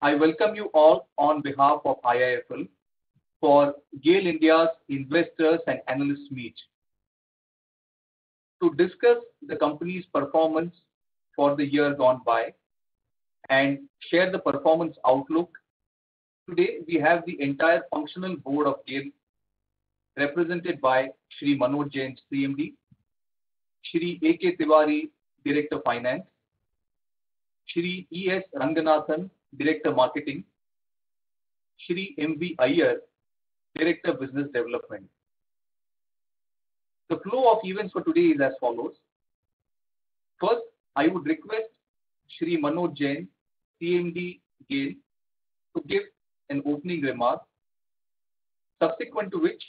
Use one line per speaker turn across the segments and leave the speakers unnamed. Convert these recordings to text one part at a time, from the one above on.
I welcome you all on behalf of IIFL for GAIL India's Investors and Analysts Meet to discuss the company's performance for the year gone by and share the performance outlook. Today, we have the entire functional board of GAIL represented by Shri Manoj Jain, CMD, Shri A.K. Tiwari, Director Finance, Shri E.S. Ranganathan, Director Marketing, Shri M.V. Iyer, Director Business Development. The flow of events for today is as follows. First, I would request Shri Manoj Jain, CMD GAIL, to give an opening remark, subsequent to which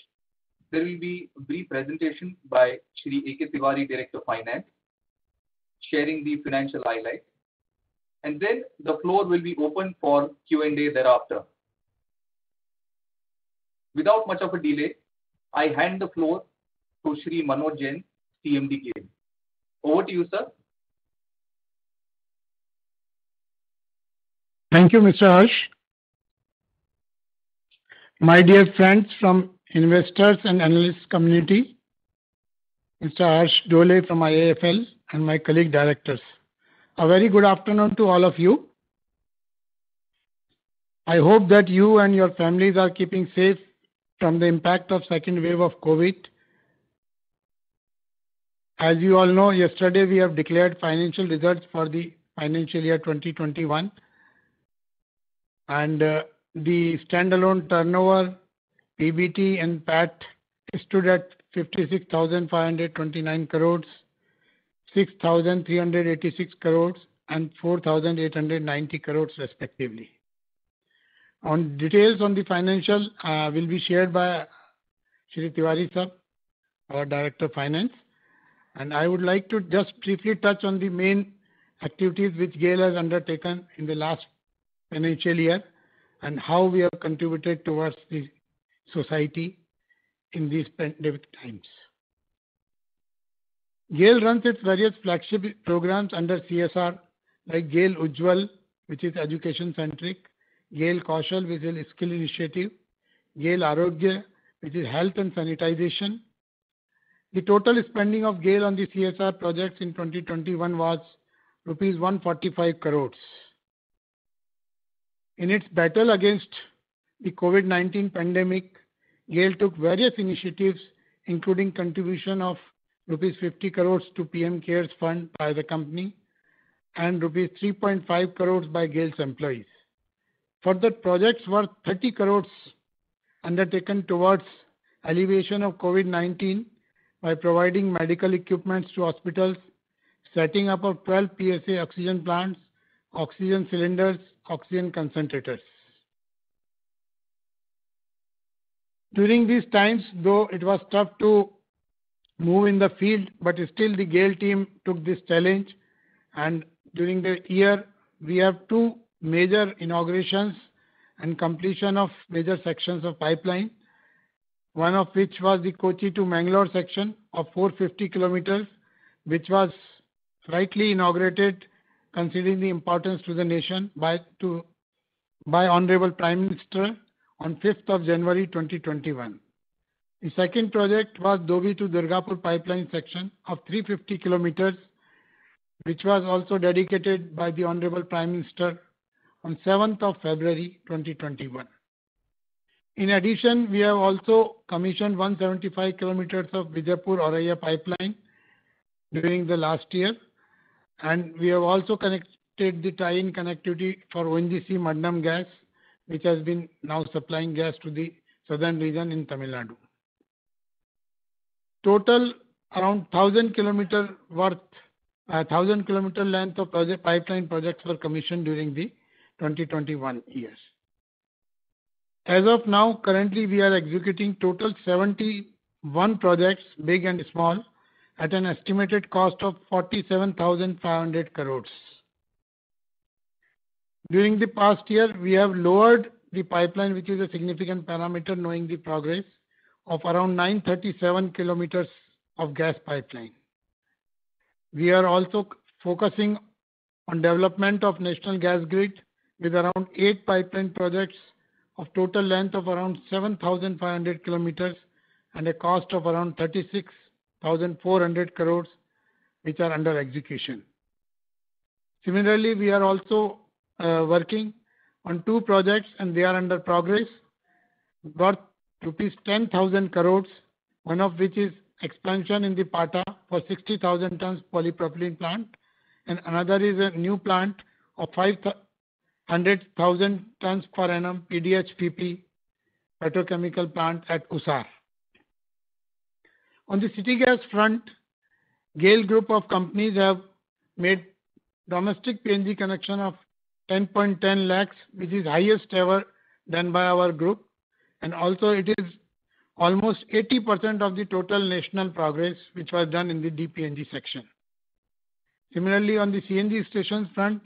there will be a brief presentation by Shri A.K. Tiwari, Director Finance, sharing the financial highlights, and then the floor will be open for Q&A thereafter. Without much of a delay, I hand the floor to Shri Manoj Jain, CMD GAIL. Over to you, sir.
Thank you, Mr. Harsh. My dear friends from investors and analysts community, Mr. Harsh Dole from IIFL and my colleague directors. A very good afternoon to all of you. I hope that you and your families are keeping safe from the impact of second wave of COVID. As you all know, yesterday we have declared financial results for the financial year 2021, and the standalone turnover, PBT and PAT stood at 56,529 crores, 6,386 crores and 4,890 crores respectively. On details on the financial will be shared by Shri Tiwari sir, our Director Finance, and I would like to just briefly touch on the main activities which GAIL has undertaken in the last financial year and how we have contributed towards the society in these pandemic times. GAIL runs its various flagship programs under CSR like GAIL Ujjwal, which is education centric, GAIL Kaushal, which is skill initiative, GAIL Arogya, which is health and sanitization. The total spending of GAIL on the CSR projects in 2021 was rupees 145 crores. In its battle against the COVID-19 pandemic, GAIL took various initiatives, including contribution of rupees 50 crores to PM CARES Fund by the company and rupees 3.5 crores by GAIL's employees. Further projects worth 30 crores undertaken towards alleviation of COVID-19 by providing medical equipments to hospitals, setting up of 12 PSA oxygen plants, oxygen cylinders, oxygen concentrators. During these times, though it was tough to move in the field, but still the GAIL team took this challenge, and during the year we have two major inaugurations and completion of major sections of pipeline, one of which was the Kochi to Mangalore section of 450 kilometers, which was rightly inaugurated considering the importance to the nation by Honorable Prime Minister on 5th of January 2021. The second project was Dobi to Durgapur pipeline section of 350 kilometers, which was also dedicated by the Honorable Prime Minister on 7th of February 2021. In addition, we have also commissioned 175 kilometers of Vijaypur-Auraiya pipeline during the last year, and we have also connected the tie-in connectivity for ONGC Madnam gas, which has been now supplying gas to the southern region in Tamil Nadu. Total around 1,000 kilometer length of pipeline projects were commissioned during the 2021 years. As of now, currently we are executing total 71 projects, big and small, at an estimated cost of 47,500 crores. During the past year, we have lowered the pipeline, which is a significant parameter knowing the progress, of around 937 kilometers of gas pipeline. We are also focusing on development of national gas grid with around 8 pipeline projects of total length of around 7,500 kilometers and a cost of around 36,400 crores, which are under execution. Similarly, we are also working on 2 projects and they are under progress, worth rupees 10,000 crores, one of which is expansion in the Pata for 60,000 tons polypropylene plant, and another is a new plant of 500,000 tons per annum PDH-PP petrochemical plant at Usar. On the city gas front, GAIL group of companies have made domestic PNG connection of 10.10 lakhs, which is highest ever done by our group, and also it is almost 80% of the total national progress which was done in the DPNG section. Similarly, on the CNG stations front,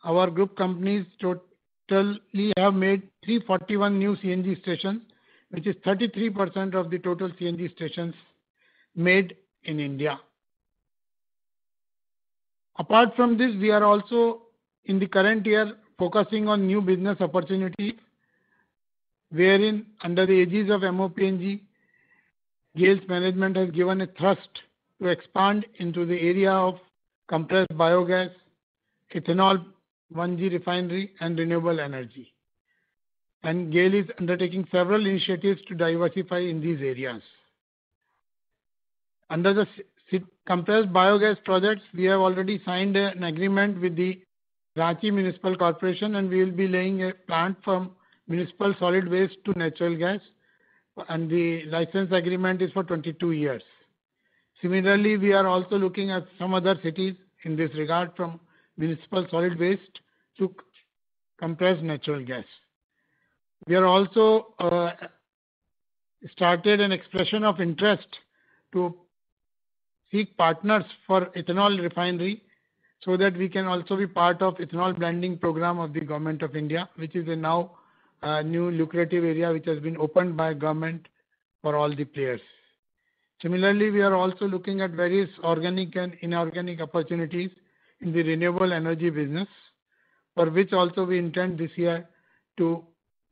our group companies totally have made 341 new CNG stations, which is 33% of the total CNG stations made in India. Apart from this, we are also in the current year focusing on new business opportunities, wherein under the aegis of MOPNG, GAIL's management has given a thrust to expand into the area of compressed biogas, ethanol, 1G refinery and renewable energy. And GAIL is undertaking several initiatives to diversify in these areas. Under the compressed biogas projects, we have already signed an agreement with the Ranchi Municipal Corporation, and we will be laying a plant from municipal solid waste to natural gas, and the license agreement is for 22 years. Similarly, we are also looking at some other cities in this regard, from municipal solid waste to compressed natural gas. We are also started an expression of interest to seek partners for ethanol refinery, so that we can also be part of ethanol blending program of the Government of India, which is a now new lucrative area which has been opened by government for all the players. Similarly, we are also looking at various organic and inorganic opportunities in the renewable energy business, for which also we intend this year to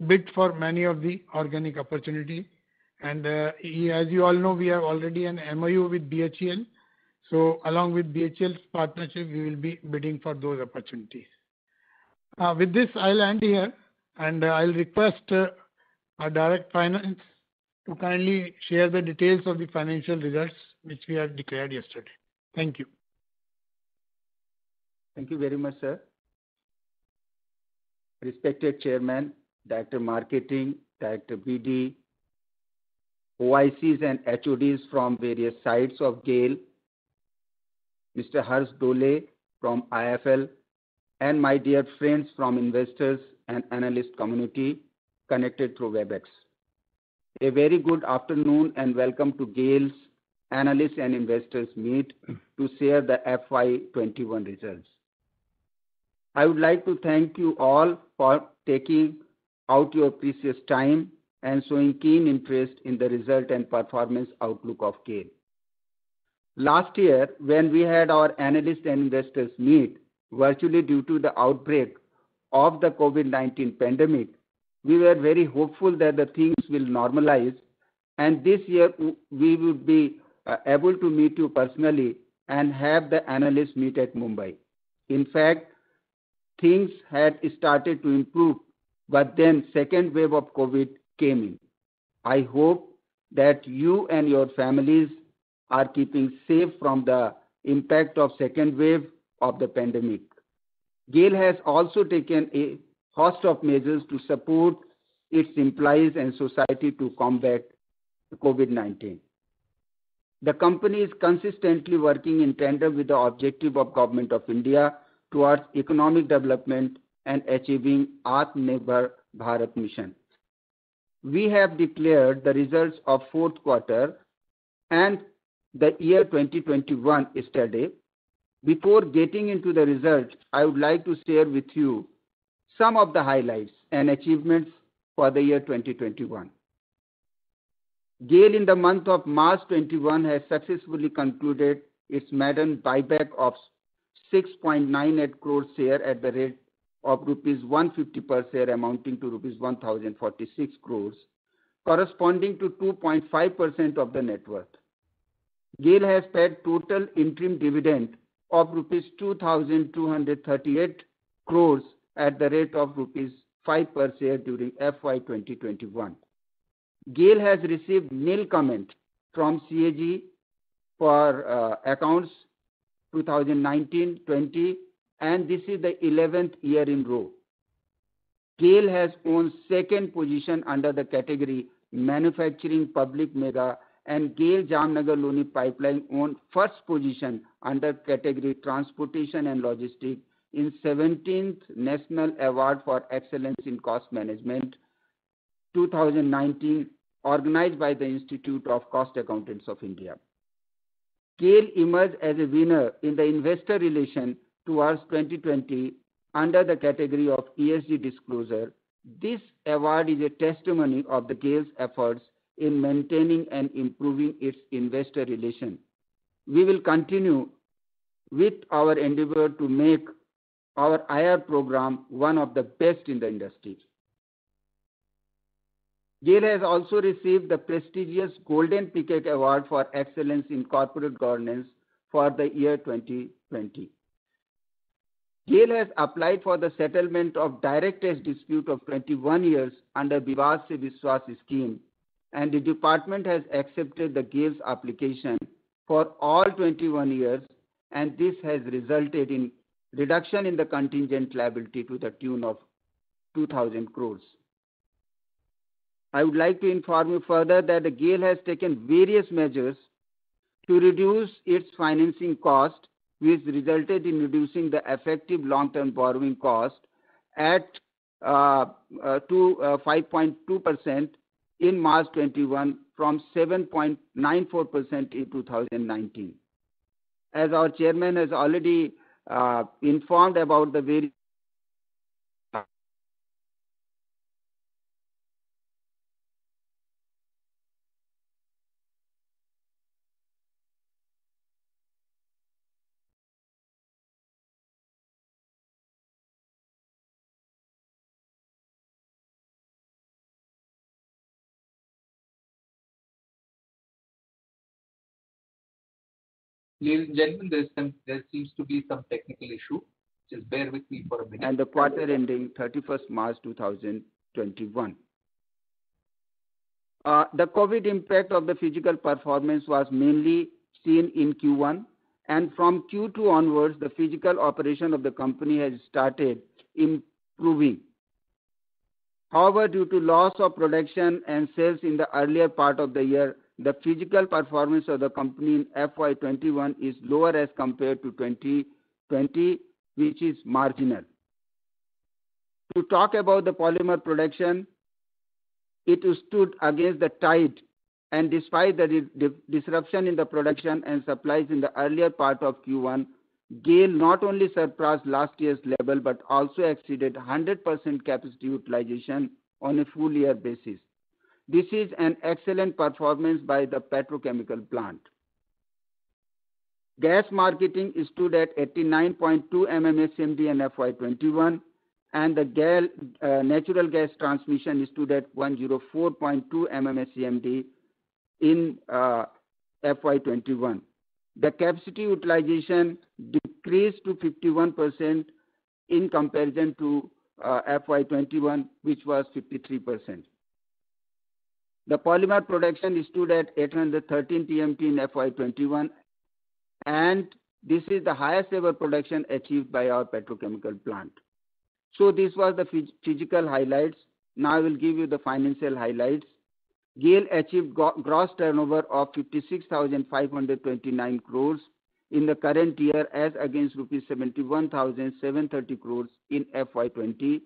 bid for many of the organic opportunities. And as you all know, we have already an MOU with BHEL. So along with BHEL's partnership, we will be bidding for those opportunities. With this, I'll end here, and I'll request our Direct Finance to kindly share the details of the financial results which we have declared yesterday. Thank you.
Thank you very much, sir. Respected Chairman, Director Marketing, Director BD, OICs and HODs from various sites of GAIL, Mr. Harsh Dole from IFL, and my dear friends from investors and analyst community connected through WebEx. A very good afternoon and welcome to GAIL's Analysts and Investors Meet to share the FY21 results. I would like to thank you all for taking out your precious time and showing keen interest in the result and performance outlook of GAIL. Last year, when we had our Analysts and Investors Meet virtually due to the outbreak of the COVID-19 pandemic, we were very hopeful that the things will normalize, and this year we would be able to meet you personally and have the analyst meet at Mumbai. In fact, things had started to improve, but then second wave of COVID came in. I hope that you and your families are keeping safe from the impact of second wave of the pandemic. GAIL has also taken a host of measures to support its employees and society to combat COVID-19. The company is consistently working in tandem with the objective of Government of India towards economic development and achieving Atmanirbhar Bharat mission. We have declared the results of fourth quarter and the year 2021 yesterday. Before getting into the results, I would like to share with you some of the highlights and achievements for the year 2021. GAIL in the month of March 21 has successfully concluded its maiden buyback of 6.98 crore share at the rate of rupees 150 per share amounting to rupees 1,046 crores, corresponding to 2.5% of the net worth. GAIL has paid total interim dividend of rupees 2,238 crores at the rate of rupees 5 per share during FY 2021. GAIL has received nil comment from CAG for accounts 2019-20, and this is the 11th year in row. GAIL has owned second position under the category Manufacturing Public Mega, and GAIL Jamnagar Loni Pipeline owned first position under category Transportation and Logistics in 17th National Award for Excellence in Cost Management 2019, organized by the Institute of Cost Accountants of India. GAIL emerged as a winner in the Investor Relation towards 2020 under the category of ESG disclosure. This award is a testimony of the GAIL's efforts in maintaining and improving its investor relation. We will continue with our endeavor to make our IR program one of the best in the industry. GAIL has also received the prestigious Golden Peacock Award for Excellence in Corporate Governance for the year 2020. GAIL has applied for the settlement of direct tax dispute of 21 years under Vivad Se Vishwas scheme, and the department has accepted the GAIL's application for all 21 years, and this has resulted in reduction in the contingent liability to the tune of 2,000 crores. I would like to inform you further that the GAIL has taken various measures to reduce its financing cost, which resulted in reducing the effective long-term borrowing cost to 5.2% in March 21 from 7.94% in 2019. As our chairman has already informed about the various
Ladies and gentlemen, there seems to be some technical issue. Just bear with me for a minute.
and the quarter ending 31st March 2021. The COVID impact of the physical performance was mainly seen in Q1, and from Q2 onwards, the physical operation of the company has started improving. However, due to loss of production and sales in the earlier part of the year, the physical performance of the company in FY 21 is lower as compared to 2020, which is marginal. To talk about the polymer production, it stood against the tide, and despite the disruption in the production and supplies in the earlier part of Q1, GAIL not only surpassed last year's level but also exceeded 100% capacity utilization on a full year basis. This is an excellent performance by the petrochemical plant. Gas marketing stood at 89.2 MMSCMD in FY 21, and the GAIL natural gas transmission stood at 104.2 MMSCMD in FY 21. The capacity utilization decreased to 51% in comparison to FY 21, which was 53%. The polymer production stood at 813 TMT in FY 21, and this is the highest ever production achieved by our petrochemical plant. So this was the physical highlights. Now I will give you the financial highlights. GAIL achieved gross turnover of 56,529 crores in the current year as against rupees 71,730 crores in FY 20.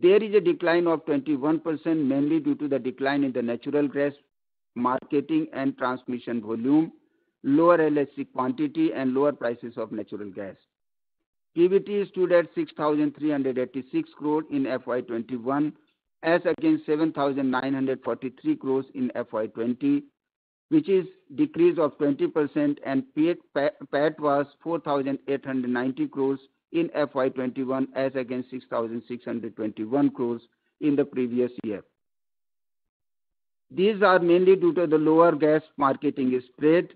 There is a decline of 21%, mainly due to the decline in the natural gas marketing and transmission volume, lower LHC quantity, and lower prices of natural gas. PBT stood at 6,386 crores in FY 21 as against 7,943 crores in FY 20, which is decrease of 20%, and PAT was 4,890 crores in FY21 as against 6,621 crores in the previous year. These are mainly due to the lower gas marketing spread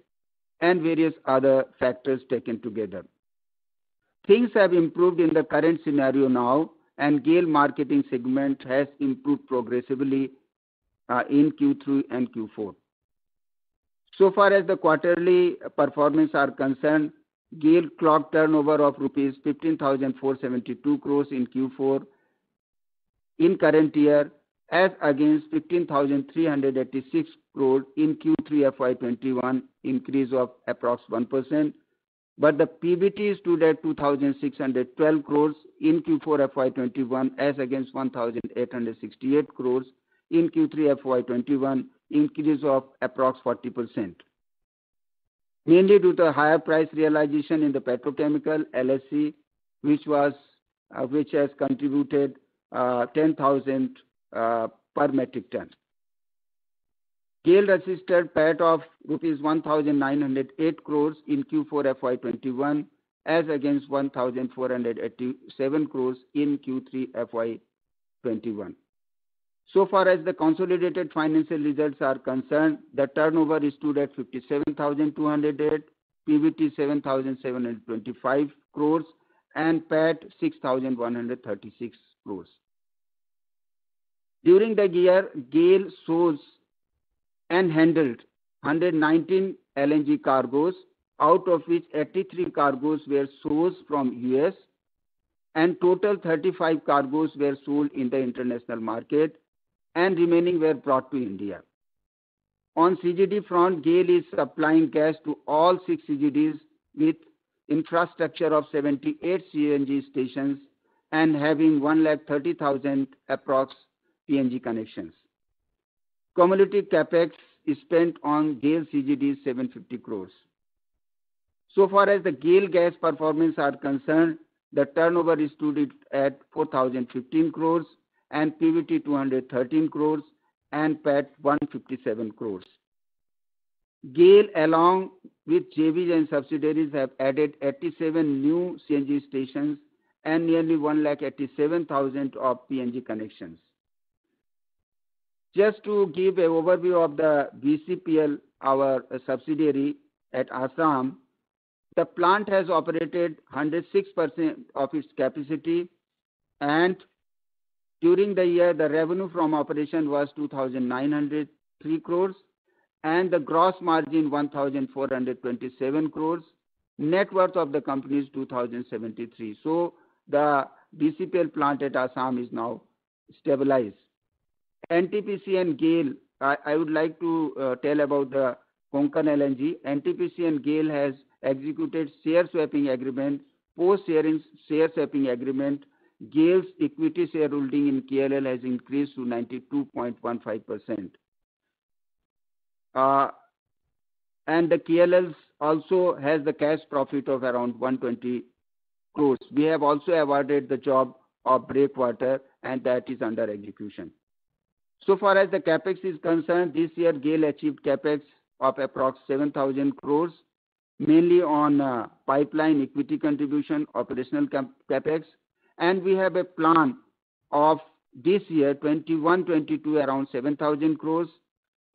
and various other factors taken together. Things have improved in the current scenario now, and GAIL marketing segment has improved progressively in Q3 and Q4. So far as the quarterly performance are concerned, GAIL clocked turnover of rupees 15,472 crores in Q4 in current year as against 15,386 crores in Q3 FY21, increase of approx 1%. But the PBT stood at 2,612 crores in Q4 FY21 as against 1,868 crores in Q3 FY21, increase of approx 40%. Mainly due to higher price realization in the petrochemical LSC, which has contributed 10,000 per metric ton. GAIL registered PAT of rupees 1,908 crores in Q4 FY21 as against 1,487 crores in Q3 FY21. So far as the consolidated financial results are concerned, the turnover stood at 57,208, PBT 7,725 crores, and PAT 6,136 crores. During the year, GAIL sourced and handled 119 LNG cargoes, out of which 83 cargoes were sourced from US, and total 35 cargoes were sold in the international market, and remaining were brought to India. On CGD front, GAIL is supplying gas to all 6 CGDs with infrastructure of 78 CNG stations and having 130,000 approx PNG connections. Cumulative capex is spent on GAIL CGD 750 crores. So far as the GAIL gas performance are concerned, the turnover stood at 4,015 crores and PBT 213 crores and PAT 157 crores. GAIL along with JVs and subsidiaries have added 87 new CNG stations and nearly 1,87,000 of PNG connections. Just to give an overview of the BCPL, our subsidiary at Assam, the plant has operated 106% of its capacity, and during the year the revenue from operation was 2,903 crores and the gross margin 1,427 crores. Net worth of the company is 2,073. So the BCPL plant at Assam is now stabilized. NTPC and GAIL, I would like to tell about the Konkan LNG. NTPC and GAIL has executed share swapping agreement. Post share swapping agreement, GAIL's equity shareholding in KLL has increased to 92.15%. And the KLL also has the cash profit of around 120 crores. We have also awarded the job of breakwater, and that is under execution. So far as the capex is concerned, this year GAIL achieved capex of approx 7,000 crores, mainly on pipeline equity contribution, operational capex, and we have a plan of this year 21-22 around 7,000 crores,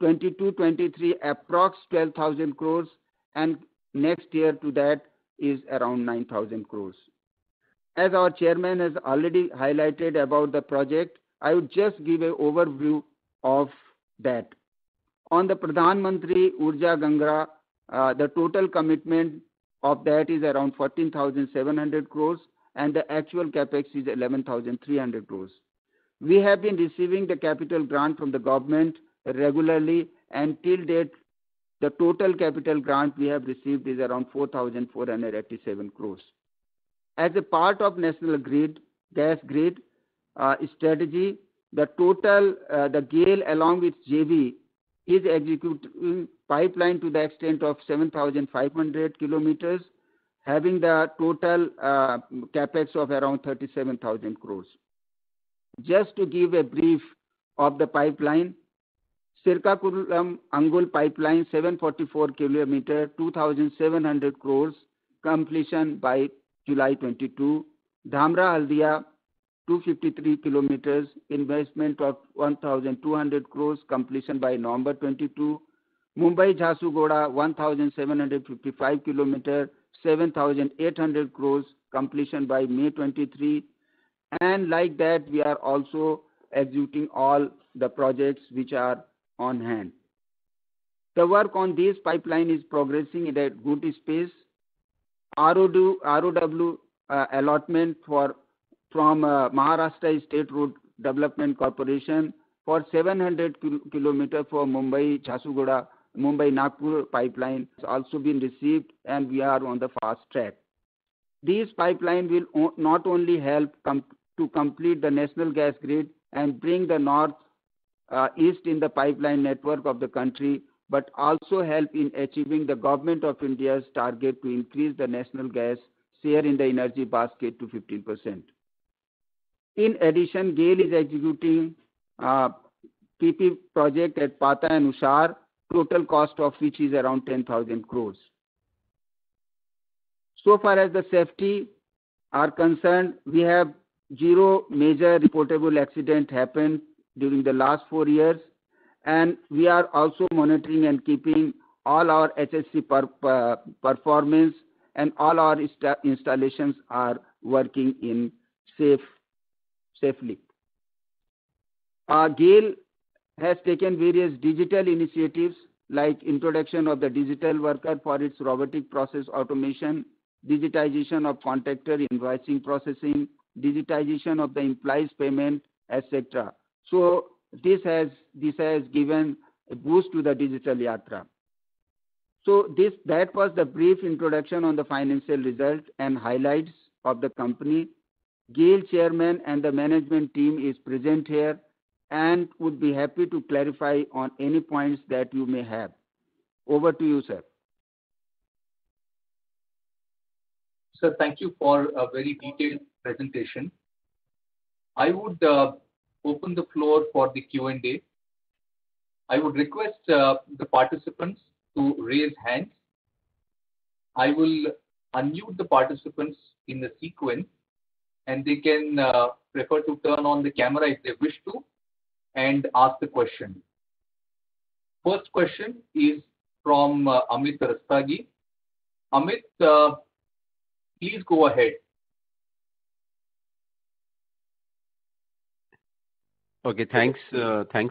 22-23 approx 12,000 crores, and next year to that is around 9,000 crores. As our chairman has already highlighted about the project, I would just give an overview of that. On the Pradhan Mantri Urja Ganga, the total commitment of that is around 14,700 crores and the actual capex is 11,300 crores. We have been receiving the capital grant from the government regularly, and till date the total capital grant we have received is around 4,487 crores. As a part of National Grid, gas grid strategy, the total, the GAIL along with JV is executing pipeline to the extent of 7,500 kilometers, having the total capex of around 37,000 crores. Just to give a brief of the pipeline, Srikakulam Angul pipeline 744 kilometer, 2,700 crores, completion by July 22. Dhamra Haldia 253 kilometers, investment of 1,200 crores, completion by November 22. Mumbai Jharsuguda 1,755 kilometers, 7,800 crores, completion by May 23. And like that, we are also executing all the projects which are on hand. The work on this pipeline is progressing at a good pace. ROW allotment from Maharashtra State Road Development Corporation for 700 kilometers for Mumbai Jharsuguda Mumbai Nagpur pipeline has also been received, and we are on the fast track. These pipeline will not only help to complete the national gas grid and bring the north east in the pipeline network of the country, but also help in achieving the Government of India's target to increase the national gas share in the energy basket to 15%. In addition, GAIL is executing PP project at Pata and Usar, total cost of which is around 10,000 crores. So far as the safety are concerned, we have zero major reportable accident happened during the last 4 years, and we are also monitoring and keeping all our HSC performance, and all our installations are working in safely. GAIL has taken various digital initiatives like introduction of the digital worker for its robotic process automation, digitization of contractor invoicing processing, digitization of the employees payment, etc. So this has given a boost to the digital yatra. So that was the brief introduction on the financial result and highlights of the company. GAIL chairman and the management team is present here and would be happy to clarify on any points that you may have. Over to you, sir.
Sir, thank you for a very detailed presentation. I would open the floor for the Q&A. I would request the participants to raise hands. I will unmute the participants in the sequence, and they can prefer to turn on the camera if they wish to and ask the question. First question is from Amit Rastagi. Amit, please go ahead.
Okay, thanks,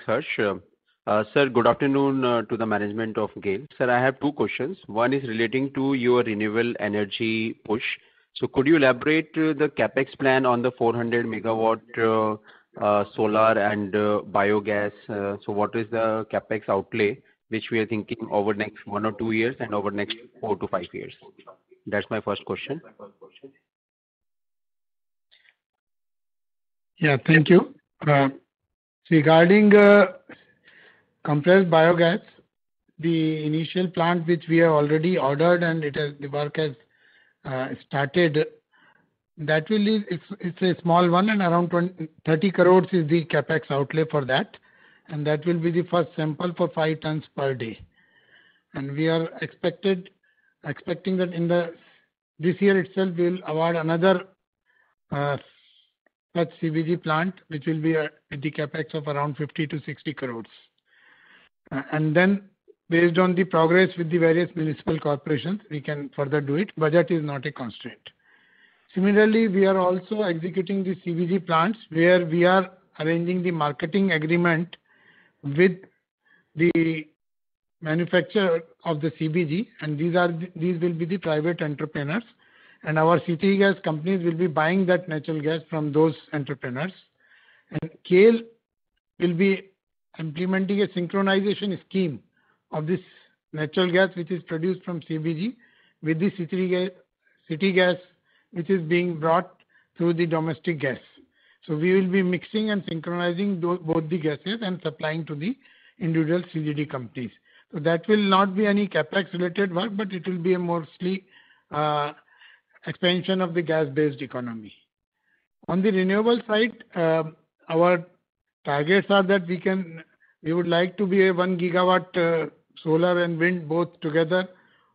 Harsh. Sir, good afternoon to the management of GAIL. Sir, I have two questions. One is relating to your renewable energy push. So could you elaborate the capex plan on the 400 megawatt solar and biogas? So what is the capex outlay which we are thinking over next 1 or 2 years and over next 4 to 5 years? That's my first question.
Yeah, thank you. Regarding compressed biogas, the initial plant which we have already ordered and the work has started, that will be, it's a small one, and around 30 crores is the capex outlay for that, and that will be the first sample for 5 tons per day. And we are expecting that in this year itself we will award another such CBG plant, which will be at the capex of around 50 to 60 crores. And then, based on the progress with the various municipal corporations, we can further do it. Budget is not a constraint. Similarly, we are also executing the CBG plants where we are arranging the marketing agreement with the manufacturer of the CBG, and these will be the private entrepreneurs, and our city gas companies will be buying that natural gas from those entrepreneurs. And GAIL will be implementing a synchronization scheme of this natural gas which is produced from CBG with the city gas which is being brought through the domestic gas. So we will be mixing and synchronizing both the gases and supplying to the individual CGD companies. So that will not be any capex related work, but it will be a mostly expansion of the gas-based economy. On the renewable side, our targets are that we would like to be a 1 gigawatt solar and wind both together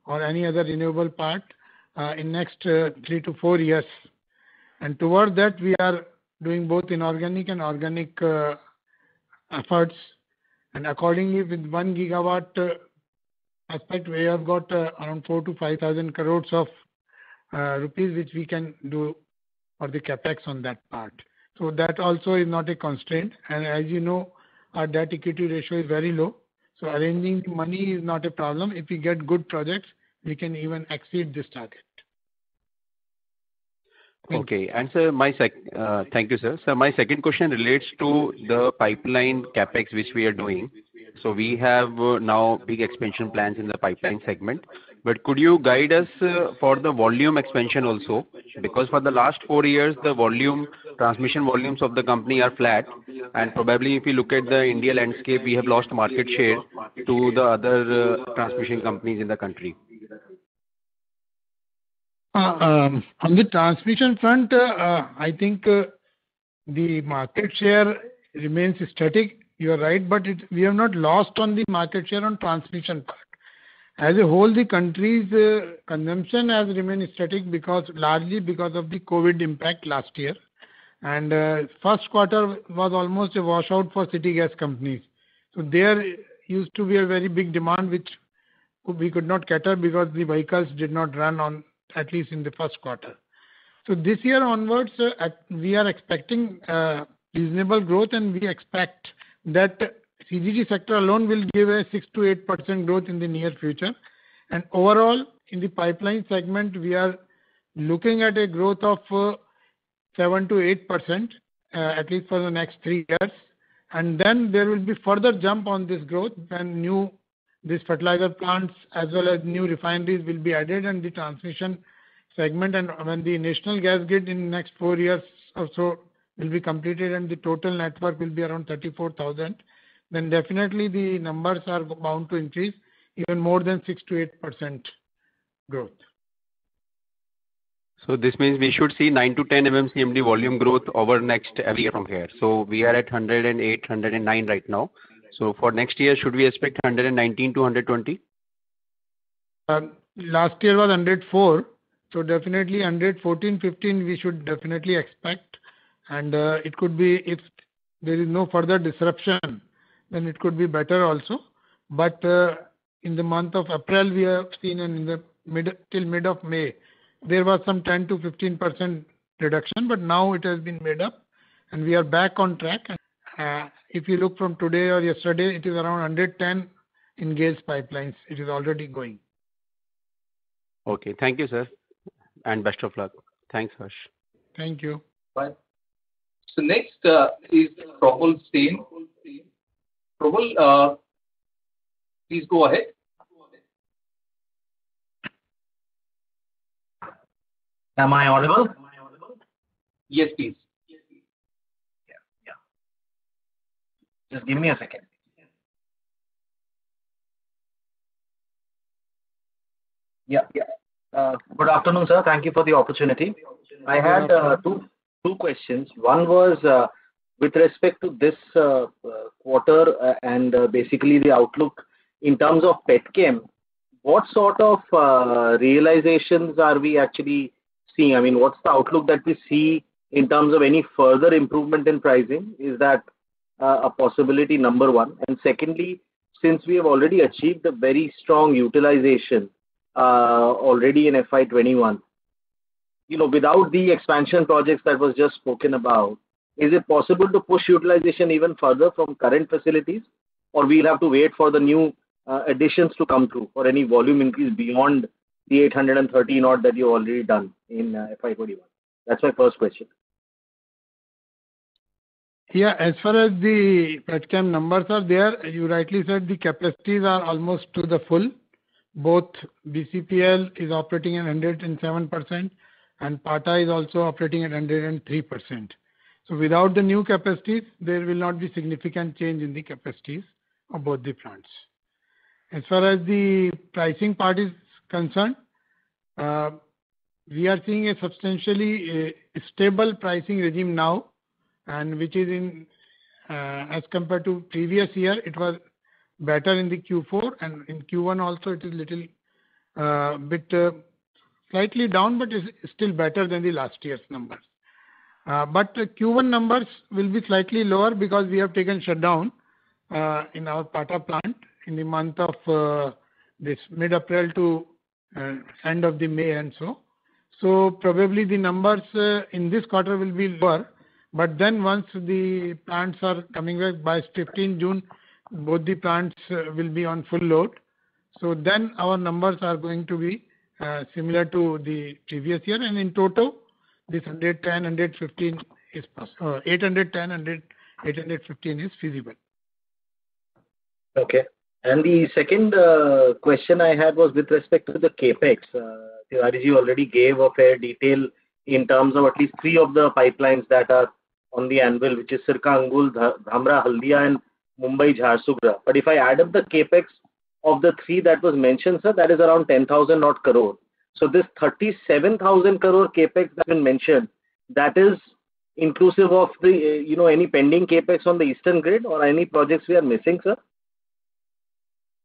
or any other renewable part in next 3 to 4 years. And toward that, we are doing both inorganic and organic efforts. And accordingly, with 1 gigawatt aspect, we have got around 4 to 5,000 crores of rupees, which we can do for the capex on that part. So that also is not a constraint. And as you know, our debt equity ratio is very low. So arranging the money is not a problem. If we get good projects, we can even exceed this target.
Okay. And sir, thank you, sir. So my second question relates to the pipeline capex which we are doing. So we have now big expansion plans in the pipeline segment. But could you guide us for the volume expansion also? Because for the last 4 years, the transmission volumes of the company are flat. And probably if you look at the India landscape, we have lost market share to the other transmission companies in the country.
On the transmission front, I think the market share remains static. You are right, but we have not lost on the market share on transmission part. As a whole, the country's consumption has remained static largely because of the COVID impact last year. And first quarter was almost a washout for city gas companies. So there used to be a very big demand which we could not cater because the vehicles did not run on, at least in the first quarter. So this year onwards, we are expecting reasonable growth, and we expect that CGD sector alone will give a 6 to 8% growth in the near future. And overall, in the pipeline segment, we are looking at a growth of 7 to 8%, at least for the next 3 years. And then there will be further jump on this growth when these fertilizer plants as well as new refineries will be added, and the transmission segment, and when the national gas grid in the next 4 years or so will be completed and the total network will be around 34,000, then definitely the numbers are bound to increase even more than 6 to 8% growth.
So this means we should see 9 to 10 MMCMD volume growth over next every year from here. So we are at 108, 109 right now. So for next year, should we expect 119 to 120?
Last year was 104. So definitely 114, 15 we should definitely expect. And it could be, if there is no further disruption, then it could be better also. But in the month of April, we have seen, and till mid of May, there was some 10 to 15% reduction, but now it has been made up and we are back on track. If you look from today or yesterday, it is around 110 in GAIL's pipelines. It is already going.
Okay. Thank you, sir. And best of luck. Thanks, Harsh.
Thank you.
Bye. So next is Probal Sen. Probal, please go ahead.
Am I audible?
Yes, please.
Yeah. Just give me a second. Yeah. Good afternoon, sir. Thank you for the opportunity. I had two questions. One was with respect to this quarter and basically the outlook in terms of petchem. What sort of realizations are we actually seeing? I mean, what's the outlook that we see in terms of any further improvement in pricing? Is that a possibility, number one? And secondly, since we have already achieved a very strong utilization already in FY21, without the expansion projects that was just spoken about, is it possible to push utilization even further from current facilities, or we'll have to wait for the new additions to come through for any volume increase beyond the 813 odd that you've already done in FY21? That's my first question.
Yeah, as far as the petchem numbers are there, you rightly said the capacities are almost to the full. Both BCPL is operating at 107% and PATA is also operating at 103%. So without the new capacities, there will not be significant change in the capacities of both the plants. As far as the pricing part is concerned, we are seeing a substantially stable pricing regime now, and which is in as compared to previous year, it was better in the Q4, and in Q1 also it is little bit slightly down, but is still better than the last year's numbers. But Q1 numbers will be slightly lower because we have taken shutdown in our Pata plant in the month of this mid-April to end of the May and so. So probably the numbers in this quarter will be lower, but then once the plants are coming back by 15 June, both the plants will be on full load. So then our numbers are going to be similar to the previous year, and in total, this 110, 115 is 810, 815 is feasible.
Okay. And the second question I had was with respect to the capex. Tiwari ji already gave a fair detail in terms of at least 3 of the pipelines that are on the anvil, which is Sirka Angul, Dhamra Haldia, and Mumbai Jharsuguda. But if I add up the capex of the 3 that was mentioned, sir, that is around 10,000 odd crore. So this 37,000 crore capex that been mentioned, that is inclusive of the any pending capex on the eastern grid or any projects we are missing, sir?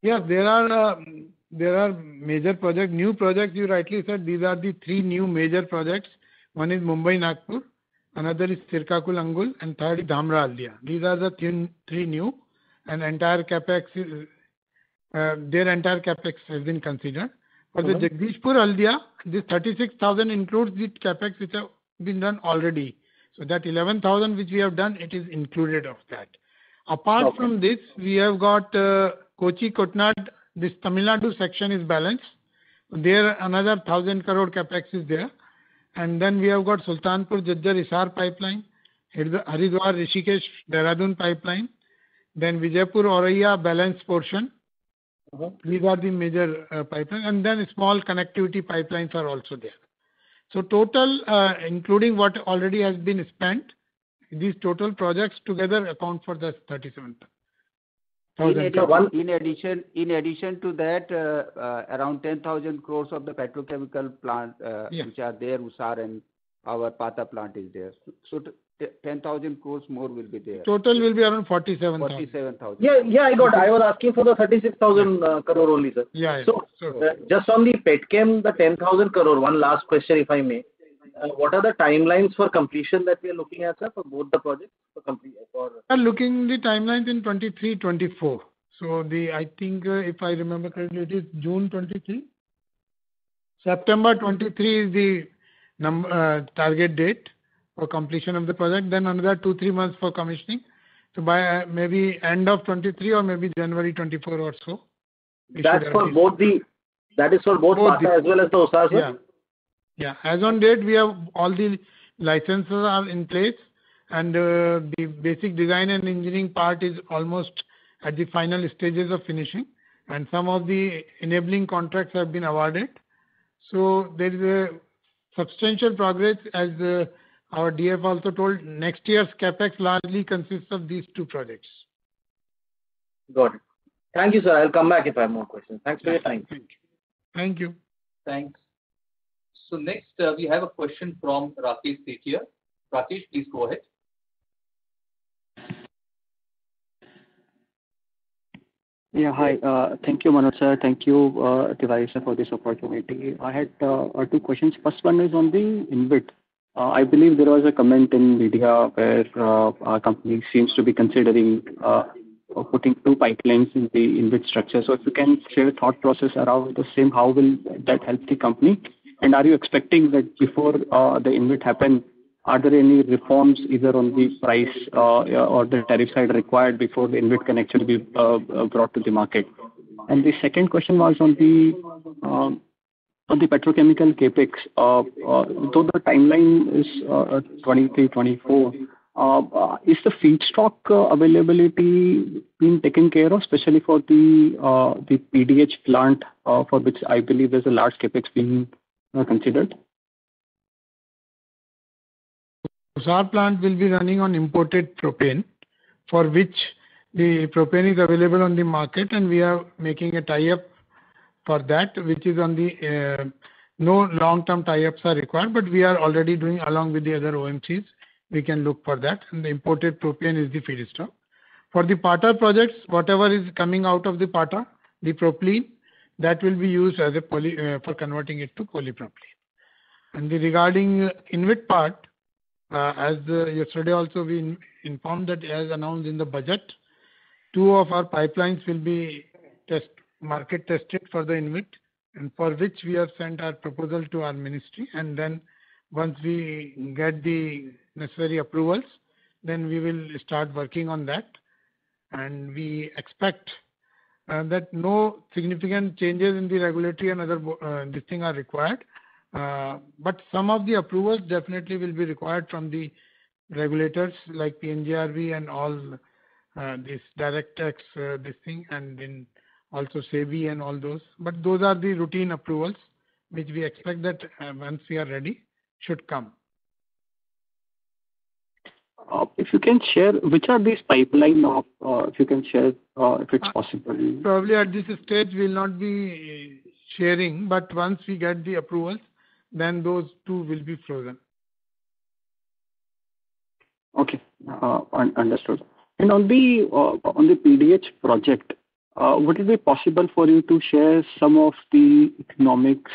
Yes, there are major projects, new projects. You rightly said these are the 3 new major projects. One is Mumbai Nagpur, another is Sirkakul Angul, and third is Dhamra Haldia. These are the 3 new, and entire capex their entire capex has been considered. For the Jagdishpur Haldia, this 36,000 includes the capex which have been done already. So that 11,000 which we have done, it is included of that. Apart from this, we have got Kochi Kotnad, this Tamil Nadu section is balanced. There another 1,000 crore capex is there. And then we have got Sultanpur Jajjar Hisar pipeline, Haridwar Rishikesh Dehradun pipeline, then Vijaypur Auraiya balance portion. These are the major pipelines, and then small connectivity pipelines are also there. So total, including what already has been spent, these total projects together account for the 37,000.
In addition to that, around 10,000 crores of the petrochemical plant which are there, Usar and our Pata plant is there. So 10,000 crores more will be there.
Total will be around 47,000.
47,000.
Yeah, I got. I was asking for the 36,000 crore only, sir.
Yeah.
So just on the petchem, the 10,000 crore. One last question, if I may. What are the timelines for completion that we are looking at, sir, for both the projects?
We are looking the timelines in 23-24. So I think if I remember correctly, it is June 23. September 23 is the target date for completion of the project. Then another 2-3 months for commissioning. So by maybe end of 23 or maybe January 24 or so.
That is for both Pata as well as the Usar, sir?
Yeah. As on date, we have all the licenses are in place, and the basic design and engineering part is almost at the final stages of finishing, and some of the enabling contracts have been awarded. So there is a substantial progress, as our DF also told. Next year's capex largely consists of these 2 projects.
Got it. Thank you, sir. I'll come back if I have more questions. Thanks for your time.
Thank you.
Thanks. So next, we have a question from Rakesh Sethia. Rakesh, please go ahead.
Yeah, hi. Thank you, Manoj sir. Thank you, Tiwari sir, for this opportunity. I had 2 questions. First one is on the InvIT. I believe there was a comment in media where our company seems to be considering putting 2 pipelines in the InvIT structure. So if you can share thought process around the same, how will that help the company? And are you expecting that before the InvIT happen, are there any reforms either on the price or the tariff side required before the InvIT can actually be brought to the market? And the second question was on the petrochemical capex. Though the timeline is 23-24, is the feedstock availability being taken care of, especially for the PDH plant, for which I believe there's a large capex being considered?
Usar plant will be running on imported propane, for which the propane is available on the market, and we are making a tie-up for that, which is on the no long-term tie-ups are required, but we are already doing along with the other OMCs. We can look for that, and the imported propane is the feedstock. For the Pata projects, whatever is coming out of the Pata, the propylene, that will be used as a for converting it to polypropylene. And regarding InvIT part, as yesterday also we informed that as announced in the budget, 2 of our pipelines will be market tested for the InvIT, and for which we have sent our proposal to our ministry. And then once we get the necessary approvals, then we will start working on that. And we expect that no significant changes in the regulatory and other this thing are required. But some of the approvals definitely will be required from the regulators like PNGRB and all this direct tax this thing, and then also SEBI and all those. But those are the routine approvals which we expect that once we are ready should come.
If you can share, which are these pipeline of, if you can share, if it's possible.
Probably at this stage we will not be sharing, but once we get the approvals, then those 2 will be frozen.
Okay, understood. And on the PDH project, would it be possible for you to share some of the economics,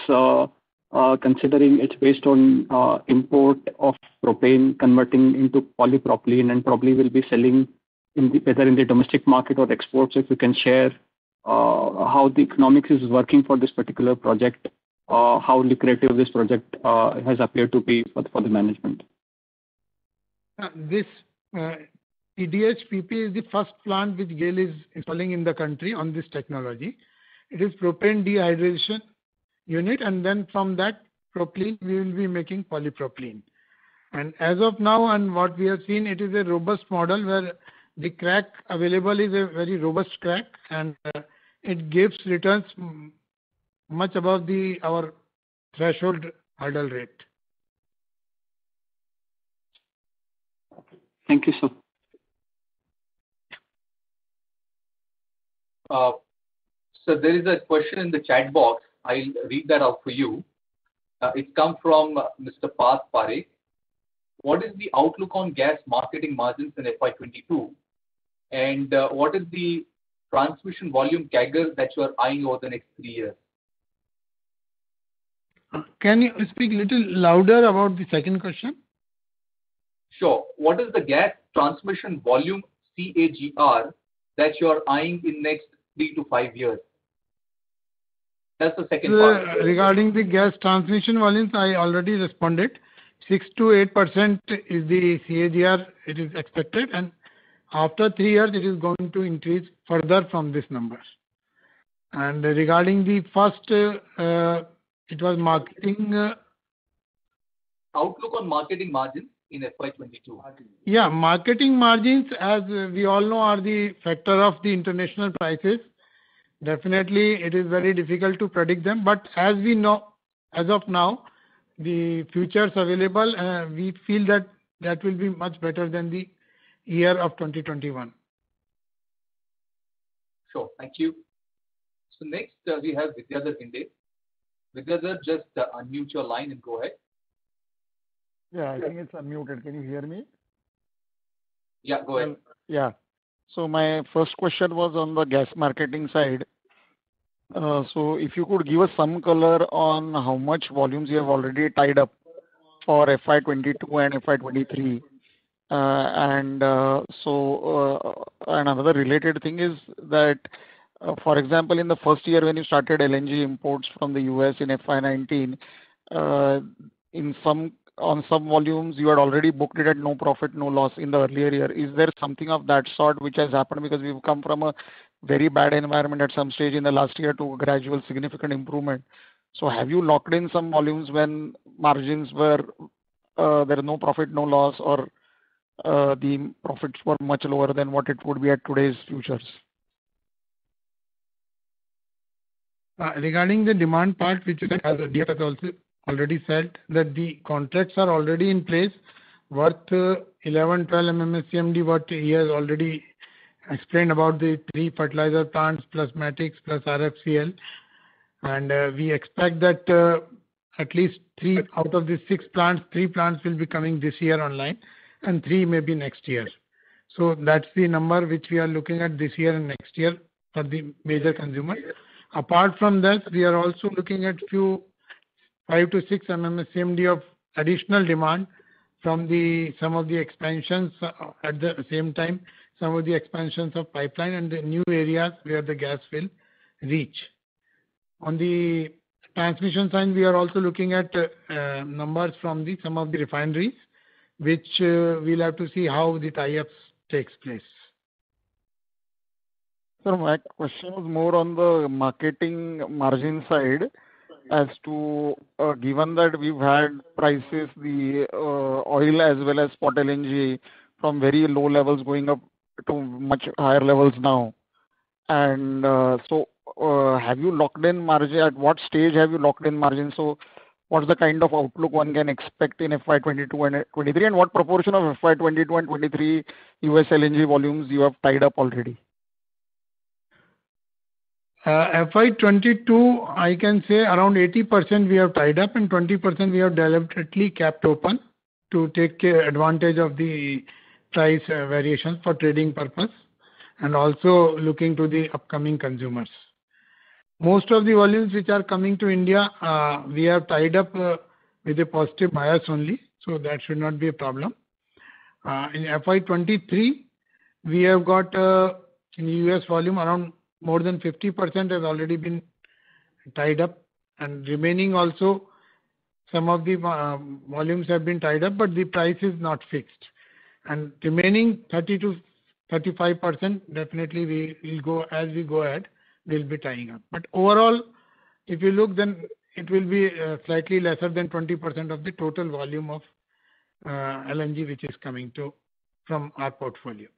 considering it's based on import of propane converting into polypropylene and probably will be selling whether in the domestic market or exports? If you can share how the economics is working for this particular project, how lucrative this project has appeared to be for the management.
This PDH PP is the first plant which GAIL is installing in the country on this technology. It is propane dehydration unit, and then from that propylene we will be making polypropylene. And as of now, and what we have seen, it is a robust model where the crack available is a very robust crack, and it gives returns much above our threshold hurdle rate.
Thank you, sir.
So there is a question in the chat box. I'll read that out for you. It comes from Mr. Parth Parekh. What is the outlook on gas marketing margins in FY22? And what is the transmission volume CAGR that you are eyeing over the next 3 years?
Can you speak a little louder about the second question?
Sure. What is the gas transmission volume CAGR that you are eyeing in next 3 to 5 years? That's the second part.
Regarding the gas transmission volumes, I already responded. 6 to 8% is the CAGR it is expected, and after 3 years it is going to increase further from this number. And regarding the first, it was marketing.
Outlook on marketing margins in FY22.
Yeah, marketing margins, as we all know, are the factor of the international prices. Definitely, it is very difficult to predict them. But as we know, as of now, the futures available, we feel that that will be much better than the year of 2021.
Sure, thank you. So next we have Vidyadhar Hinde. Vidyadhar, just unmute your line and go ahead.
Yeah, I think it's unmuted. Can you hear me?
Yeah, go ahead.
Yeah. So my first question was on the gas marketing side. So if you could give us some color on how much volumes you have already tied up for FY22 and FY23. And another related thing is that, for example, in the first year when you started LNG imports from the US in FY19, on some volumes you had already booked it at no profit, no loss in the earlier year. Is there something of that sort which has happened, because we've come from a very bad environment at some stage in the last year to gradual significant improvement? So have you locked in some volumes when margins were there is no profit, no loss, or the profits were much lower than what it would be at today's futures?
Regarding the demand part, which is, as DF has also already said, that the contracts are already in place worth 11-12 MMSCMD, what he has already explained about the 3 fertilizer plants plus Matix plus RFCL. And we expect that at least 3 out of the 6 plants, 3 plants will be coming this year online and 3 maybe next year. So that's the number which we are looking at this year and next year for the major consumers. Apart from that, we are also looking at few 5 to 6 MMSCMD of additional demand from some of the expansions at the same time, some of the expansions of pipeline and the new areas where the gas will reach. On the transmission side, we are also looking at numbers from some of the refineries, which we'll have to see how the tie-ups takes place.
Sir, my question was more on the marketing margin side as to, given that we've had prices, the oil as well as spot LNG from very low levels going up to much higher levels now. And have you locked in margin? At what stage have you locked in margin? So what's the kind of outlook one can expect in FY22 and 23? And what proportion of FY22 and 23 US LNG volumes you have tied up already?
FY22, I can say around 80% we have tied up and 20% we have deliberately kept open to take advantage of the price variations for trading purpose and also looking to the upcoming consumers. Most of the volumes which are coming to India, we have tied up with a positive bias only, so that should not be a problem. In FY23, we have got in US volume around more than 50% has already been tied up, and remaining also some of the volumes have been tied up, but the price is not fixed. And remaining 30 to 35% definitely we will go as we go ahead, we'll be tying up. But overall, if you look, then it will be slightly lesser than 20% of the total volume of LNG which is coming from our portfolio.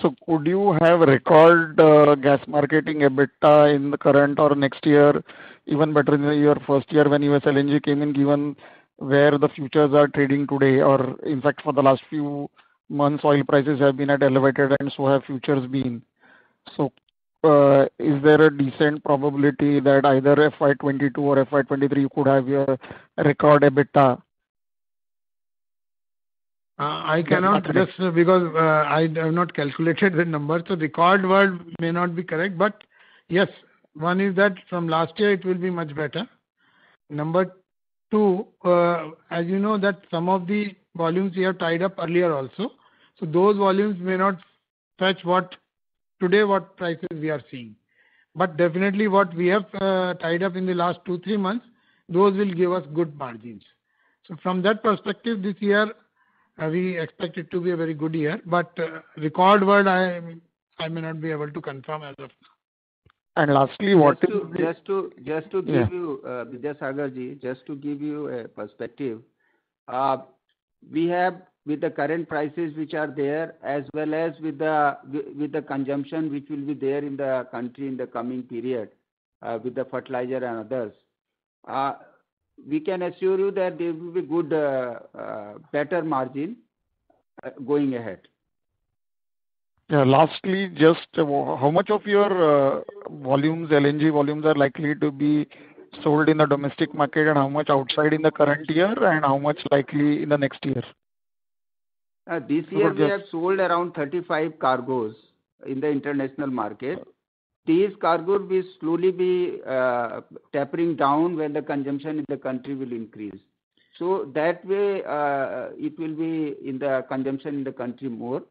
So could you have record gas marketing EBITDA in the current or next year, even better in your first year when US LNG came in, given where the futures are trading today, or in fact for the last few months oil prices have been at elevated and so have futures been. So is there a decent probability that either FY22 or FY23 you could have your record EBITDA?
I cannot just because I have not calculated the number, so record word may not be correct, but yes, one is that from last year it will be much better. Number two, as you know that some of the volumes we have tied up earlier also, so those volumes may not fetch what prices we are seeing. But definitely what we have tied up in the last 2-3 months, those will give us good margins. So from that perspective, this year we expect it to be a very good year, but record word I may not be able to confirm as of now.
And lastly,
just to give you Vidyasagar ji, just to give you a perspective, we have with the current prices which are there, as well as with the consumption which will be there in the country in the coming period, with the fertilizer and others. We can assure you that there will be good, better margin going ahead.
Yeah, lastly, just how much of your volumes, LNG volumes, are likely to be sold in the domestic market, and how much outside in the current year, and how much likely in the next year?
This year we have sold around 35 cargoes in the international market. These cargoes will slowly be tapering down when the consumption in the country will increase. So that way it will be in the consumption in the country more,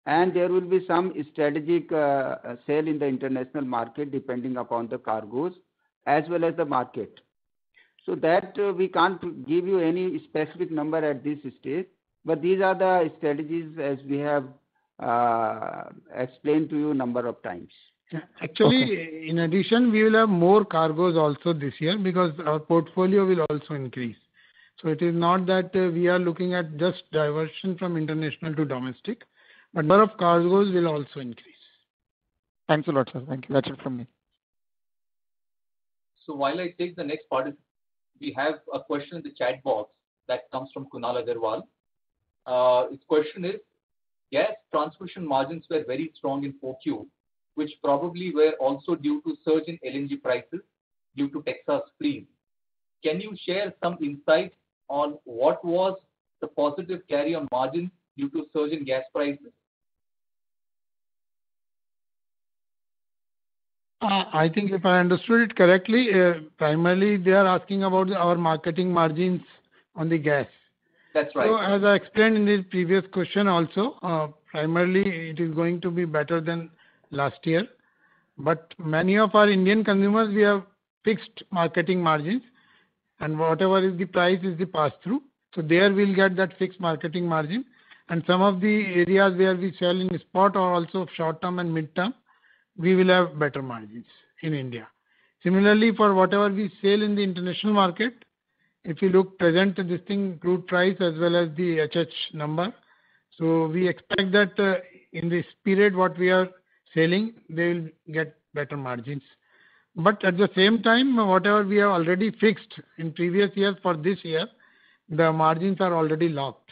and there will be some strategic sale in the international market depending upon the cargoes as well as the market. So that we can't give you any specific number at this stage, but these are the strategies as we have explained to you a number of times.
Actually, in addition, we will have more cargoes also this year because our portfolio will also increase. So it is not that we are looking at just diversion from international to domestic, but number of cargoes will also increase.
Thanks a lot, sir. Thank you. That's it from me.
So while I take the next part, we have a question in the chat box that comes from Kunal Agarwal. His question is, gas transmission margins were very strong in 4Q, which probably were also due to surge in LNG prices due to Texas freeze. Can you share some insights on what was the positive carry on margins due to surge in gas prices?
I think if I understood it correctly, primarily they are asking about our marketing margins on the gas.
That's right.
So as I explained in the previous question also, primarily it is going to be better than last year. But many of our Indian consumers, we have fixed marketing margins, and whatever is the price is the pass-through. So there we'll get that fixed marketing margin. And some of the areas where we sell in spot or also short-term and mid-term, we will have better margins in India. Similarly, for whatever we sell in the international market, if you look present this thing, crude price as well as the HH number, so we expect that in this period what we are selling, they will get better margins. But at the same time, whatever we have already fixed in previous years for this year, the margins are already locked.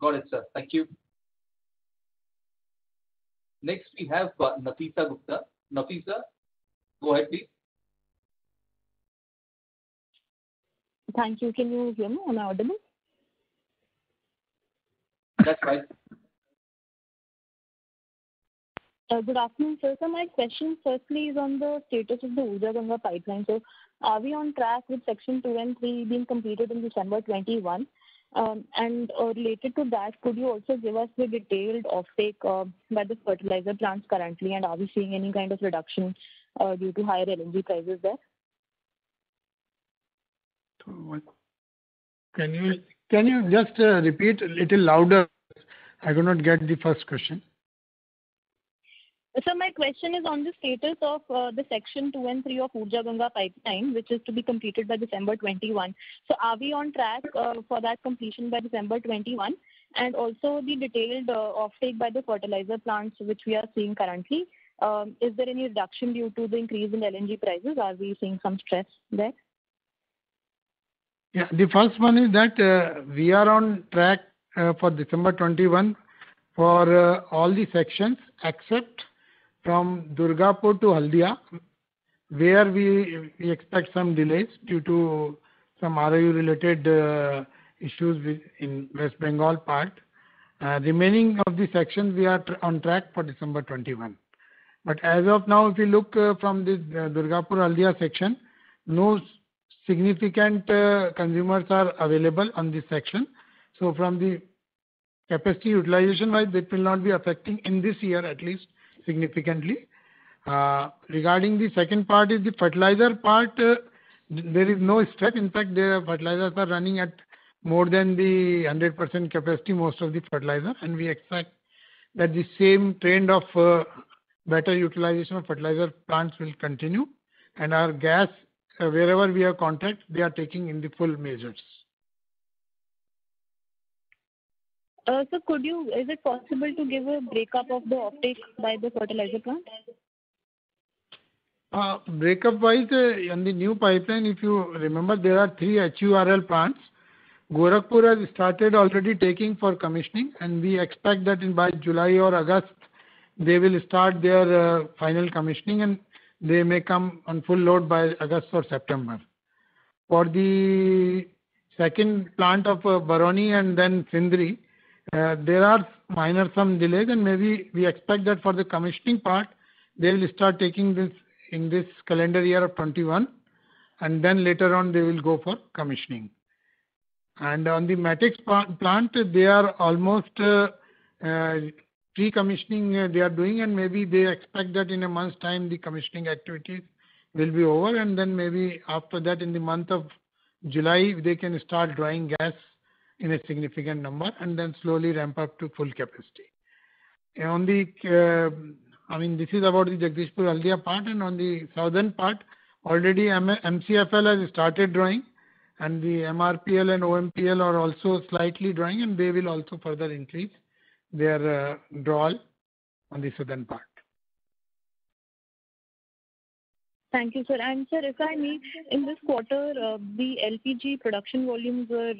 Got it, sir. Thank you. Next, we have Nafisa Gupta. Nafisa, go ahead, please.
Thank you. Can you hear me? Am I audible?
That's right.
Good afternoon, sir. So my question firstly is on the status of the Urja Ganga pipeline. So are we on track with section 2 and 3 being completed in December 21? And related to that, could you also give us the detailed offtake by the fertilizer plants currently, and are we seeing any kind of reduction due to higher LNG prices there?
Can you just repeat a little louder? I do not get the first question.
So my question is on the status of the section 2 and 3 of Urja Ganga pipeline, which is to be completed by December 21. So are we on track for that completion by December 21? And also the detailed offtake by the fertilizer plants, which we are seeing currently. Is there any reduction due to the increase in LNG prices? Are we seeing some stress there?
Yeah, the first one is that we are on track for December 21 for all the sections except from Durgapur to Haldia, where we expect some delays due to some ROU related issues in West Bengal part. Remaining of the sections we are on track for December 21. But as of now, if you look from this Durgapur Haldia section, no significant consumers are available on this section. So from the capacity utilization wise, it will not be affecting in this year at least significantly. Regarding the second part is the fertilizer part, there is no stress. In fact, the fertilizers are running at more than the 100% capacity, most of the fertilizer, and we expect that the same trend of better utilization of fertilizer plants will continue, and our gas, wherever we have contract, they are taking in the full measures.
So is it possible to give a breakup of the offtake by the fertilizer plant?
Breakup wise, on the new pipeline, if you remember, there are 3 HURL plants. Gorakhpur has started already taking for commissioning, and we expect that by July or August, they will start their final commissioning, and they may come on full load by August or September. For the second plant of Barauni and then Sindri, there are minor some delays, and maybe we expect that for the commissioning part, they will start taking this in this calendar year of 21, and then later on they will go for commissioning. And on the Matix plant, they are almost pre-commissioning they are doing, and maybe they expect that in a month's time the commissioning activities will be over, and then maybe after that in the month of July they can start drawing gas in a significant number and then slowly ramp up to full capacity. On the, this is about the Jagdishpur Haldia part, and on the southern part, already MCFL has started drawing, and the MRPL and OMPL are also slightly drawing, and they will also further increase their drawal on the southern part.
Thank you, sir. And sir, if I may, in this quarter, the LPG production volumes were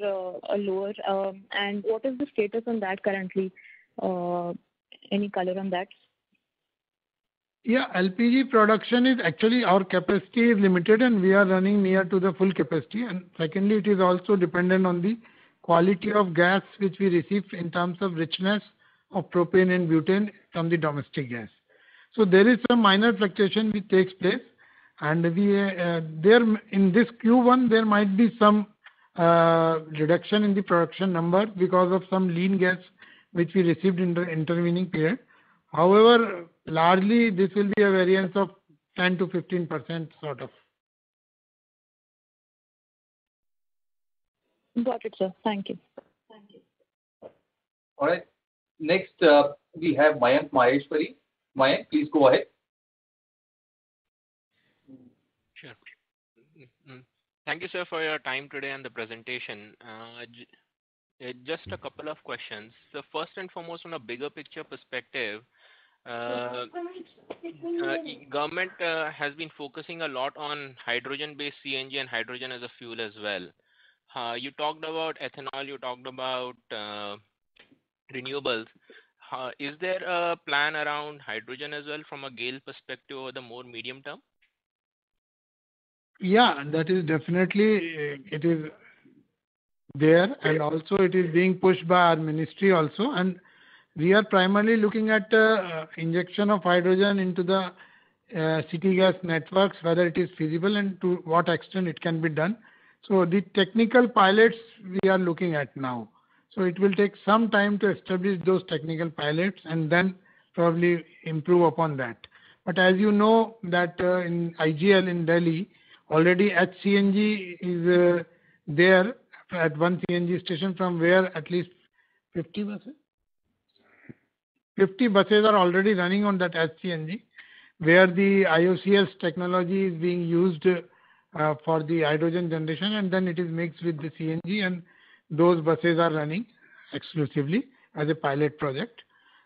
lower. And what is the status on that currently? Any color on that?
Yeah, LPG production is actually, our capacity is limited and we are running near to the full capacity. And secondly, it is also dependent on the quality of gas which we receive in terms of richness of propane and butane from the domestic gas. So there is some minor fluctuation which takes place, and there in this Q1 there might be some reduction in the production number because of some lean gas which we received in the intervening period. However, largely this will be a variance of 10 to 15% sort of.
Got it, sir. Thank you.
All right. Next, we have Mayank Maheshwari. Mayank, please go ahead.
Sure. Thank you, sir, for your time today and the presentation. Just a couple of questions. So first and foremost, on a bigger picture perspective, government has been focusing a lot on hydrogen-based CNG and hydrogen as a fuel as well. You talked about ethanol, you talked about renewables. Is there a plan around hydrogen as well from a GAIL perspective over the more medium term?
Yeah, that is definitely, it is there, and also it is being pushed by our ministry also, and we are primarily looking at injection of hydrogen into the city gas networks, whether it is feasible and to what extent it can be done. So the technical pilots we are looking at now. So it will take some time to establish those technical pilots and then probably improve upon that. But as you know that in IGL in Delhi, already HCNG is there at one CNG station from where at least 50 buses? 50 buses are already running on that HCNG, where the IOCS technology is being used for the hydrogen generation, and then it is mixed with the CNG, and those buses are running exclusively as a pilot project.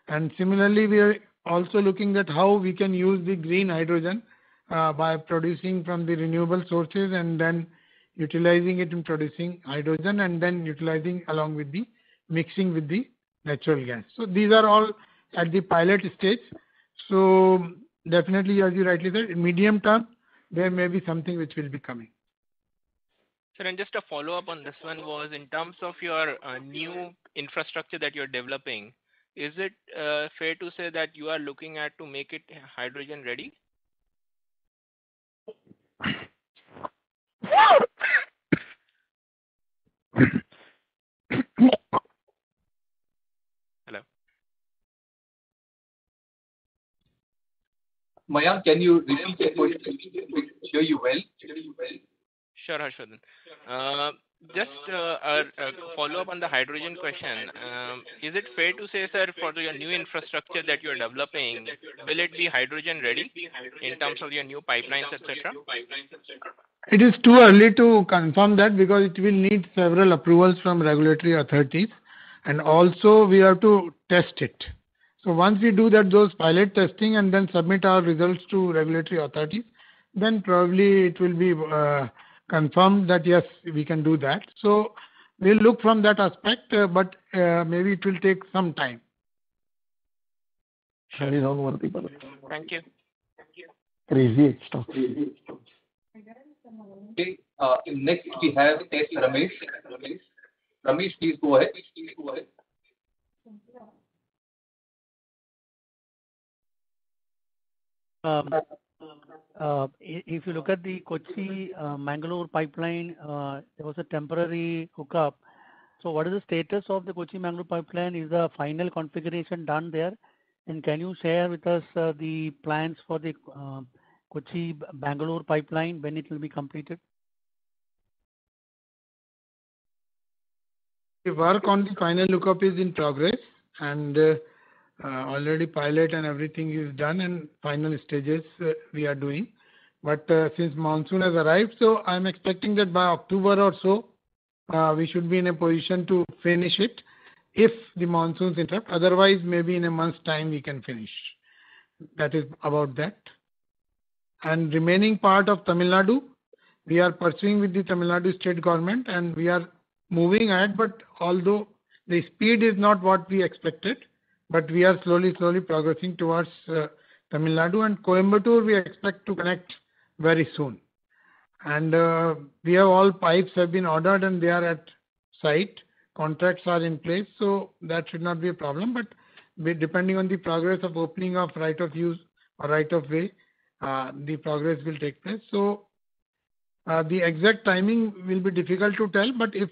And similarly, we are also looking at how we can use the green hydrogen by producing from the renewable sources and then utilizing it in producing hydrogen and then utilizing along with the mixing with the natural gas. So these are all at the pilot stage. So definitely, as you rightly said, in medium term, there may be something which will be coming.
Sir, and just a follow-up on this one was in terms of your new infrastructure that you're developing, is it fair to say that you are looking at to make it hydrogen ready? Hello.
Mayank, can you repeat the question? Hear you well.
Sure, Harshvardhan. Just a follow-up on the hydrogen question. Is it fair to say, sir, for your new infrastructure that you're developing, will it be hydrogen ready in terms of your new pipelines, etc.?
It is too early to confirm that because it will need several approvals from regulatory authorities, and also we have to test it. So once we do that, those pilot testing and then submit our results to regulatory authorities, then probably it will be confirmed that yes, we can do that. So we'll look from that aspect, but maybe it will take some time.
Thank you.
Crazy stuff.
Okay. Next we have S. Ramesh. Ramesh, please go ahead.
If you look at the Kochi Mangalore pipeline, there was a temporary hookup. So what is the status of the Kochi Mangalore pipeline? Is the final configuration done there? And can you share with us the plans for the Kochi Bangalore pipeline, when it will be completed?
The work on the final hookup is in progress, and already pilot and everything is done, and final stages we are doing. But since monsoon has arrived, so I'm expecting that by October or so, we should be in a position to finish it if the monsoons interrupt. Otherwise, maybe in a month's time we can finish. That is about that. And remaining part of Tamil Nadu, we are pursuing with the Tamil Nadu state government, and we are moving ahead, but although the speed is not what we expected, but we are slowly progressing towards Tamil Nadu, and Coimbatore we expect to connect very soon. And we have all pipes have been ordered and they are at site. Contracts are in place, so that should not be a problem. But depending on the progress of opening of right of use or right of way, the progress will take place. So the exact timing will be difficult to tell, but if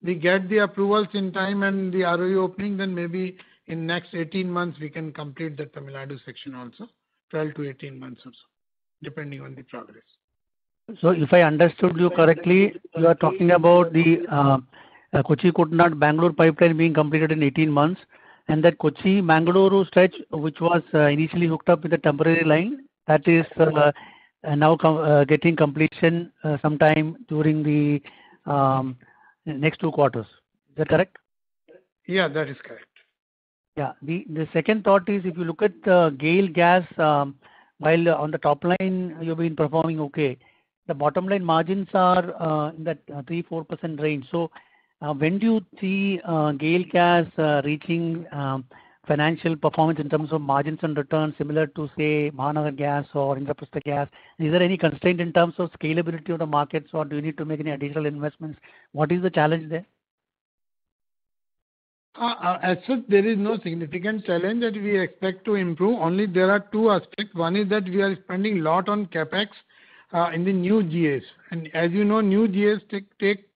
we get the approvals in time and the ROE opening, then maybe in next 18 months we can complete the Tamil Nadu section also, 12 to 18 months or so, depending on the progress.
So if I understood you correctly, you are talking about the Kochi-Kuttanad Bangalore pipeline being completed in 18 months, and that Kochi-Mangaluru stretch, which was initially hooked up with a temporary line, that is now getting completion sometime during the next 2 quarters. Is that correct?
Yeah, that is correct.
Yeah. The second thought is, if you look at GAIL Gas, while on the top line you've been performing okay, the bottom line margins are in that 3-4% range. So when do you see GAIL Gas reaching financial performance in terms of margins and returns similar to, say, Mahanagar Gas or Indraprastha Gas? Is there any constraint in terms of scalability of the markets, or do you need to make any additional investments? What is the challenge there?
As such, there is no significant challenge that we expect to improve. Only there are two aspects. One is that we are spending a lot on capex in the new GAs. And as you know, new GAs take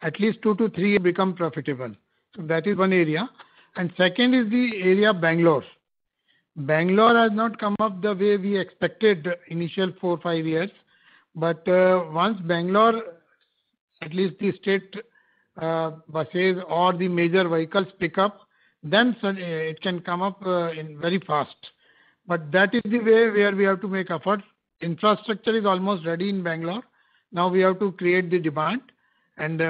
at least 2 to 3 years to become profitable. So that is one area. And second is the area Bangalore. Bangalore has not come up the way we expected initial 4-5 years. But once Bangalore, at least the state buses or the major vehicles pick up, then it can come up in very fast. But that is the way where we have to make effort. Infrastructure is almost ready in Bangalore. Now we have to create the demand. And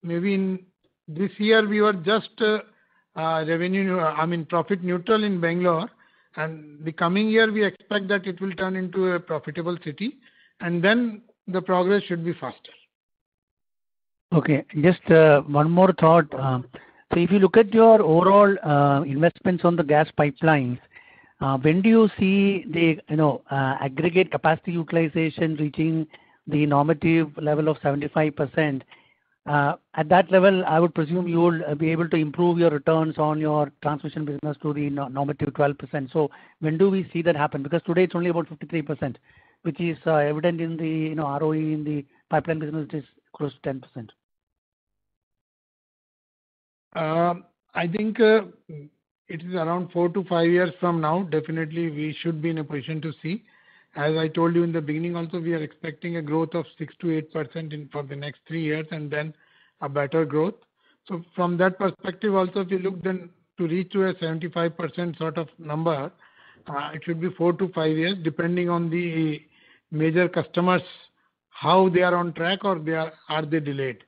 maybe in this year we were just profit neutral in Bangalore. And the coming year we expect that it will turn into a profitable city. And then the progress should be faster.
Okay, just one more thought. So if you look at your overall investments on the gas pipelines, when do you see the aggregate capacity utilization reaching the normative level of 75%? At that level, I would presume you will be able to improve your returns on your transmission business to the normative 12%. So when do we see that happen? Because today it's only about 53%, which is evident in the ROE in the pipeline business is close to 10%.
I think it is around 4 to 5 years from now. Definitely we should be in a position to see. As I told you in the beginning also, we are expecting a growth of 6 to 8% for the next 3 years and then a better growth. So from that perspective also, if you look then to reach to a 75% sort of number, it should be 4 to 5 years depending on the major customers, how they are on track or are they delayed.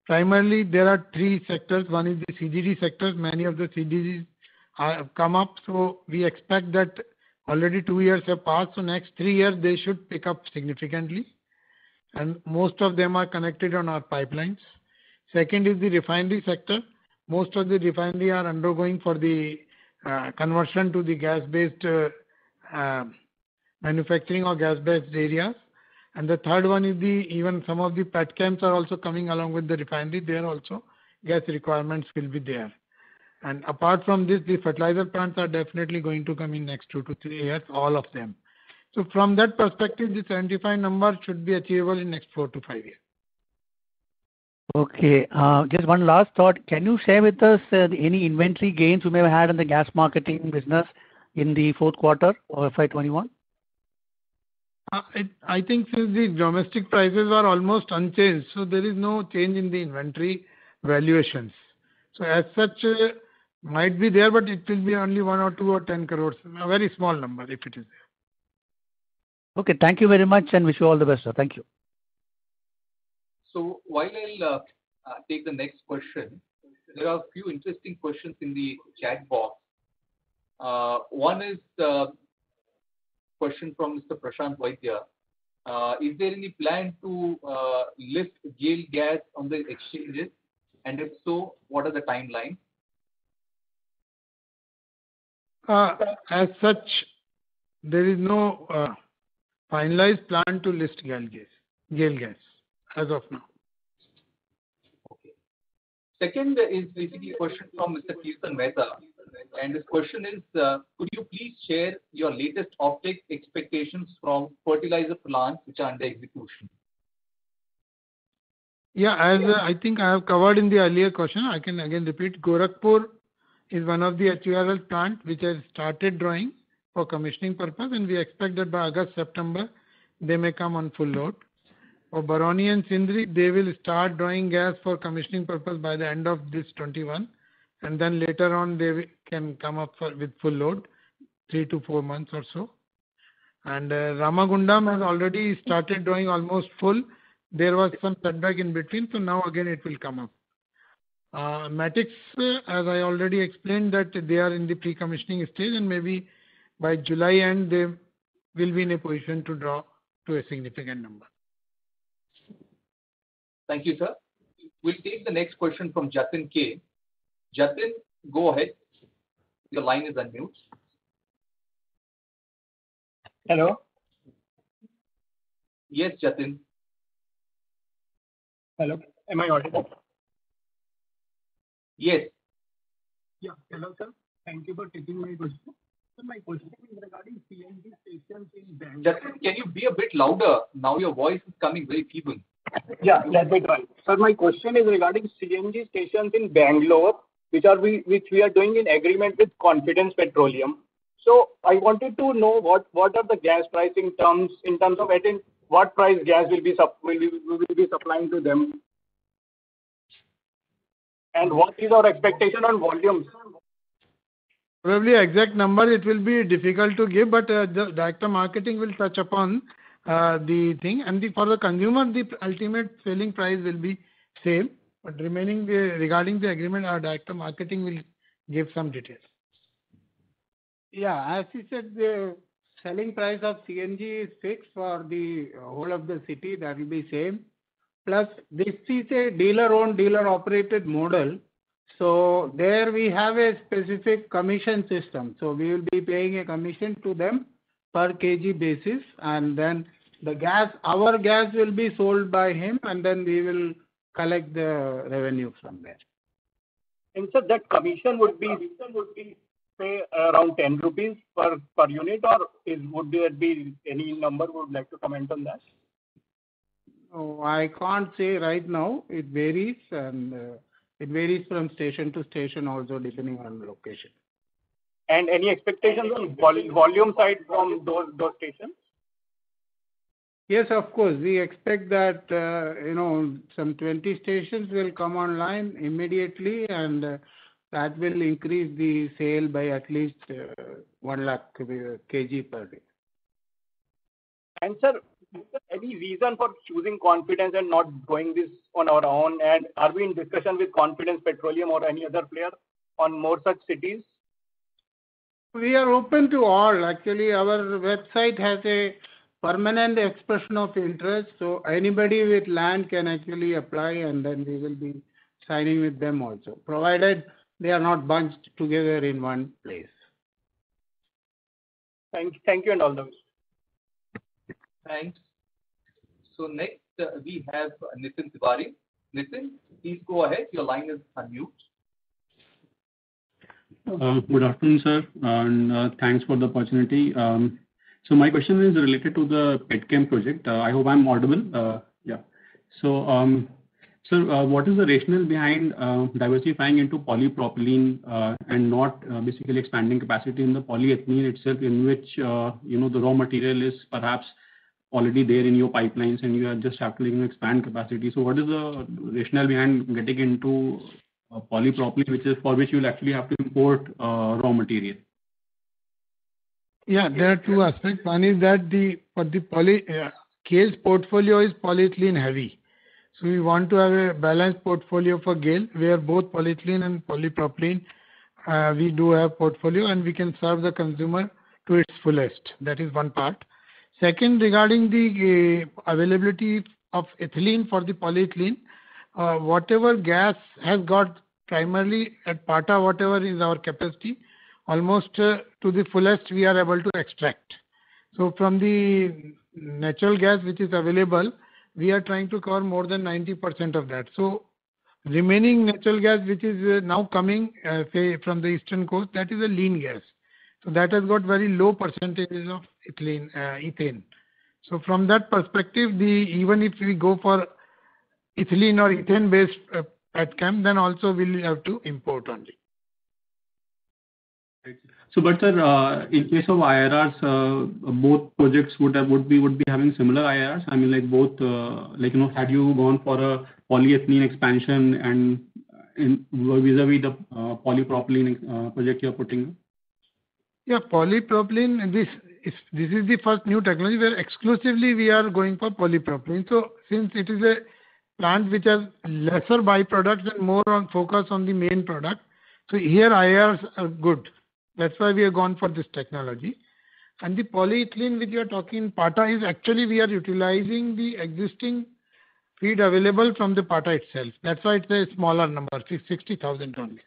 Primarily, there are 3 sectors. One is the CGD sector. Many of the CGDs have come up. So we expect that already 2 years have passed. So next 3 years, they should pick up significantly. And most of them are connected on our pipelines. Second is the refinery sector. Most of the refinery are undergoing for the conversion to the gas-based manufacturing or gas-based areas. And the third one is even some of the petchems are also coming along with the refinery. There also gas requirements will be there. And apart from this, the fertilizer plants are definitely going to come in next 2 to 3 years, all of them. So from that perspective, the 75 number should be achievable in next 4 to 5 years.
Okay. Just one last thought. Can you share with us any inventory gains you may have had in the gas marketing business in the fourth quarter of FY21?
I think since the domestic prices are almost unchanged, so there is no change in the inventory valuations. So as such, might be there, but it will be only 1 or 2 or 10 crores, a very small number if it is there.
Okay, thank you very much and wish you all the best, sir. Thank you.
So while I'll take the next question, there are a few interesting questions in the chat box. One is question from Mr. Prashant Vaidya. Is there any plan to list GAIL Gas on the exchanges? And if so, what are the timelines?
As such, there is no finalized plan to list GAIL Gas as of now.
Okay. Second is basically a question from Mr. Kirtan Mehta. And this question is, could you please share your latest offtake expectations from fertilizer plants which are under execution?
Yeah, as I think I have covered in the earlier question, I can again repeat. Gorakhpur is one of the HURL plant which has started drawing for commissioning purpose, and we expect that by August, September, they may come on full load. For Barauni and Sindri, they will start drawing gas for commissioning purpose by the end of this 21, and then later on they can come up with full load, 3 to 4 months or so. And Ramagundam has already started drawing almost full. There was some setback in between, so now again it will come up. Matix, as I already explained, that they are in the pre-commissioning stage, and maybe by July end they will be in a position to draw to a significant number.
Thank you, sir. We'll take the next question from Jatin K. Jatin, go ahead. Your line is unmuted.
Hello.
Yes, Jatin.
Hello. Am I audible?
Yes.
Yeah. Hello, sir. Thank you for taking my question. So my question is regarding CNG stations in Bangalore.
Jatin, can you be a bit louder? Now your voice is coming very feeble.
Yeah, that's it, right. Sir, my question is regarding CNG stations in Bangalore, which we are doing in agreement with Confidence Petroleum. So I wanted to know what are the gas pricing terms in terms of what price gas will be supplying to them, and what is our expectation on volumes?
Probably exact number it will be difficult to give, but the director marketing will touch upon the thing, and for the consumer the ultimate selling price will be same, but remaining regarding the agreement our director marketing will give some details.
Yeah, as you said, the selling price of CNG is fixed for the whole of the city, that will be same. Plus this is a dealer-owned, dealer-operated model. So there we have a specific commission system. So we will be paying a commission to them per kg basis, and then the gas, our gas will be sold by him, and then we will collect the revenue from there.
And so that commission would be say around 10 rupees per unit, or would there be any number? Would like to comment on that?
Oh, I can't say right now. It varies, and it varies from station to station also, depending on the location.
And any expectations on volume side from those stations?
Yes, of course. We expect that some 20 stations will come online immediately, and that will increase the sale by at least 1 lakh kg per day.
And sir, is there any reason for choosing Confidence and not going this on our own? And are we in discussion with Confidence Petroleum or any other player on more such cities?
We are open to all. Actually, our website has a permanent expression of interest. So anybody with land can actually apply, and then we will be signing with them also, provided they are not bunched together in one place.
Thank you and all those.
Thanks. So next we have Nitin Tiwari. Nitin, please go ahead. Your line is unmute.
Good afternoon, sir, and thanks for the opportunity. So my question is related to the Petchem project. I hope I'm audible. Yeah. So, sir, what is the rationale behind diversifying into polypropylene and not basically expanding capacity in the polyethylene itself, in which the raw material is perhaps already there in your pipelines and you just have to expand capacity? So what is the rationale behind getting into polypropylene, for which you'll actually have to import raw material?
Yeah, there are two aspects. One is that GAIL's portfolio is polyethylene heavy. So we want to have a balanced portfolio for GAIL, where both polyethylene and polypropylene we do have portfolio, and we can serve the consumer to its fullest. That is one part. Second, regarding the availability of ethylene for the polyethylene, whatever gas has got primarily at Pata, whatever is our capacity, almost to the fullest we are able to extract. So from the natural gas which is available, we are trying to cover more than 90% of that. So Remaining natural gas, which is now coming, say, from the eastern coast, that is a lean gas. So that has got very low percentages of ethane. So from that perspective, even if we go for ethylene or ethane-based petchem, then also we'll have to import only.
So, but sir, in case of IRRs, both projects would be having similar IRRs. I mean, like both, had you gone for a polyethylene expansion and vis-a-vis the polypropylene project you're putting in?
Yeah, polypropylene. This is the first new technology where exclusively we are going for polypropylene. So since it is a plant which has lesser byproducts and more on focus on the main product, so here IRRs are good. That's why we have gone for this technology. And the polyethylene which you are talking, Pata, is actually we are utilizing the existing feed available from the Pata itself. That's why it's a smaller number, 60,000 only.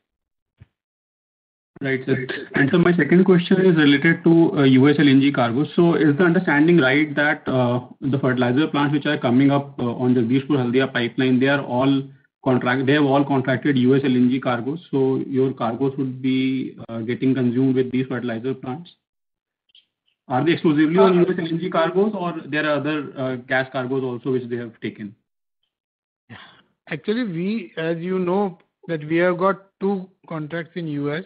Right, sir. And so my second question is related to US LNG cargo. So is the understanding right that the fertilizer plants which are coming up on the Jagdishpur Haldia pipeline, they have all contracted US LNG cargos. So your cargos would be getting consumed with these fertilizer plants? Are they exclusively on US LNG cargos, or there are other gas cargos also which they have taken?
Actually, we, as you know, that we have got 2 contracts in US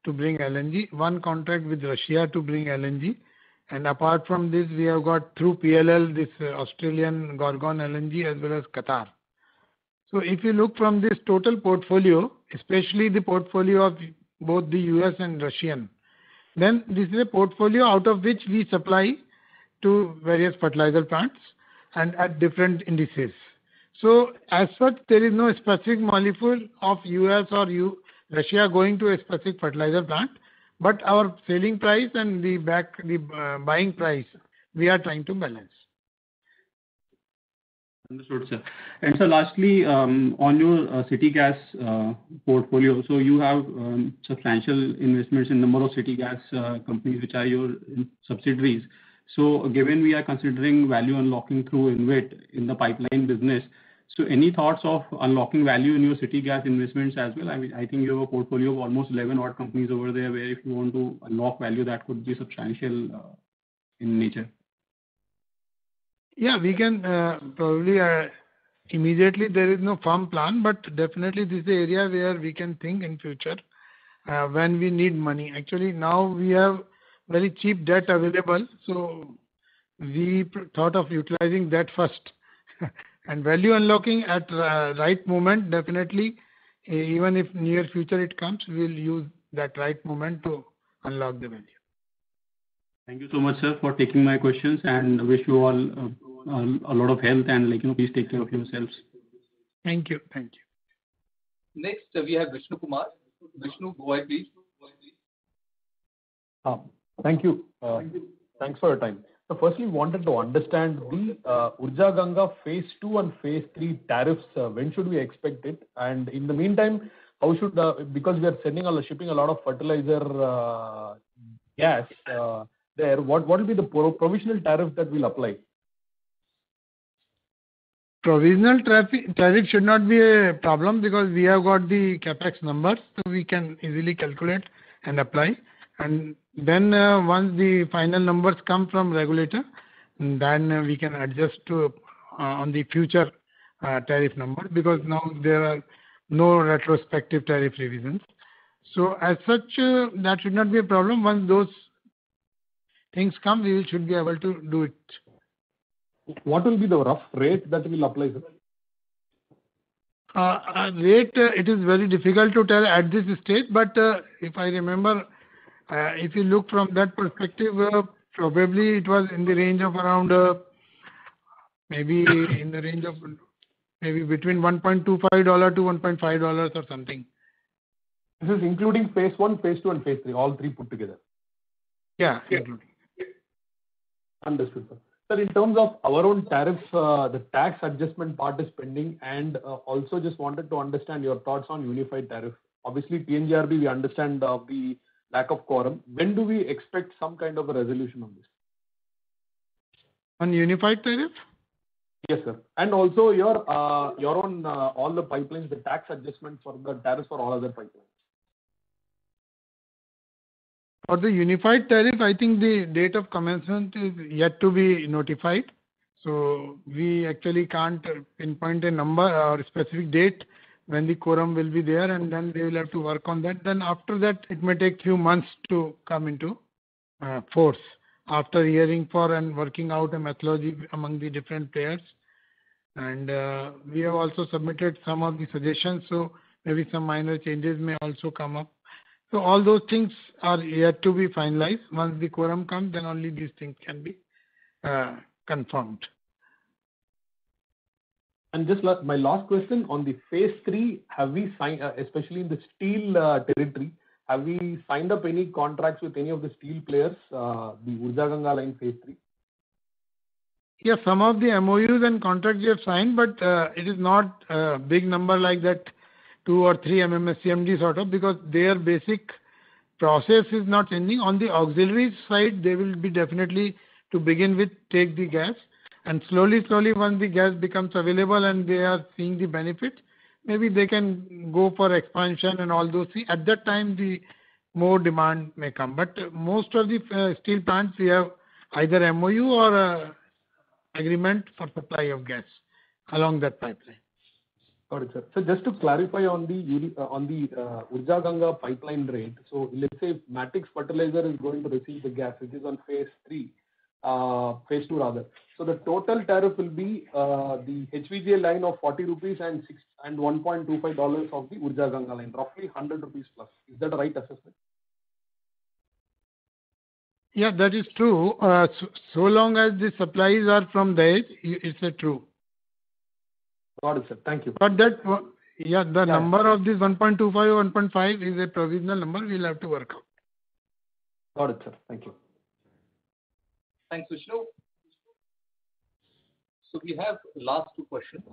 to bring LNG, 1 contract with Russia to bring LNG, and apart from this, we have got through PLL this Australian Gorgon LNG as well as Qatar. So if you look from this total portfolio, especially the portfolio of both the US and Russian, then this is a portfolio out of which we supply to various fertilizer plants and at different indices. So as such, there is no specific molecule of US or Russia going to a specific fertilizer plant, but our selling price and the buying price, we are trying to balance.
Understood, sir. And so lastly, on your city gas portfolio, so you have substantial investments in number of city gas companies which are your subsidiaries. So given we are considering value unlocking through InvIT in the pipeline business, so any thoughts of unlocking value in your city gas investments as well? I mean, I think you have a portfolio of almost 11 odd companies over there, where if you want to unlock value, that could be substantial in nature.
Yeah, we can probably immediately there is no firm plan, but definitely this is the area where we can think in future when we need money. Actually, now we have very cheap debt available, so we thought of utilizing that first. And value unlocking at right moment, definitely, even if near future it comes, we'll use that right moment to unlock the value.
Thank you so much, sir, for taking my questions, and wish you all a lot of health, and please take care of yourselves.
Thank you. Thank you.
Next, we have Vishnu Kumar. Vishnu, go ahead, please.
Thank you. Thanks for your time. So firstly, wanted to understand the Urja Ganga phase 2 and phase 3 tariffs. When should we expect it? And in the meantime, how should because we are shipping a lot of fertilizer gas there, what will be the provisional tariff that will apply?
Provisional tariff should not be a problem because we have got the capex numbers, so we can easily calculate and apply. And then once the final numbers come from regulator, then we can adjust to on the future tariff number, because now there are no retrospective tariff revisions. So as such, that should not be a problem. Once those things come, we should be able to do it.
What will be the rough rate that will apply, sir?
Rate, it is very difficult to tell at this stage, but if I remember, if you look from that perspective, probably it was in the range of around maybe between $1.25 to $1.5 or something.
This is including phase 1, phase 2, and phase 3, all 3 put together.
Yeah, including.
Understood, sir. Sir, in terms of our own tariff, the tax adjustment part is pending, and also just wanted to understand your thoughts on unified tariff. Obviously, PNGRB, we understand the lack of quorum. When do we expect some kind of a resolution on this?
On unified tariff?
Yes, sir. And also your own all the pipelines, the tax adjustment for the tariffs for all other pipelines.
For the unified tariff, I think the date of commencement is yet to be notified. So we actually can't pinpoint a number or a specific date when the quorum will be there, and then they will have to work on that. Then after that, it may take few months to come into force after hearing for and working out a methodology among the different players. And we have also submitted some of the suggestions, so maybe some minor changes may also come up. So all those things are yet to be finalized. Once the quorum comes, then only these things can be confirmed.
And just my last question on the phase 3, have we signed, especially in the steel territory, have we signed up any contracts with any of the steel players, the Urja Ganga line phase 3?
Yeah, some of the MOUs and contracts we have signed, but it is not a big number like that 2 or 3 MMSCMD sort of, because their basic process is not changing. On the auxiliary side, they will be definitely, to begin with, take the gas. And slowly, once the gas becomes available and they are seeing the benefit, maybe they can go for expansion and all those things. At that time, the more demand may come. But most of the steel plants, we have either MOU or agreement for supply of gas along that pipeline.
Got it, sir. So just to clarify on the Urja Ganga pipeline rate, so let's say Matix Fertilizer is going to receive the gas, which is on phase 3, phase 2 rather. So the total tariff will be the HVGA line of 40 rupees and $1.25 of the Urja Ganga line, roughly 100 rupees plus. Is that a right assessment?
Yeah, that is true. So long as the supplies are from Dahej, it's true.
Got it, sir. Thank you.
But that, the number of this 1.25 or 1.5 is a provisional number. We'll have to work out.
Got it, sir. Thank you.
Thanks, Vishnu. So we have last 2 questions.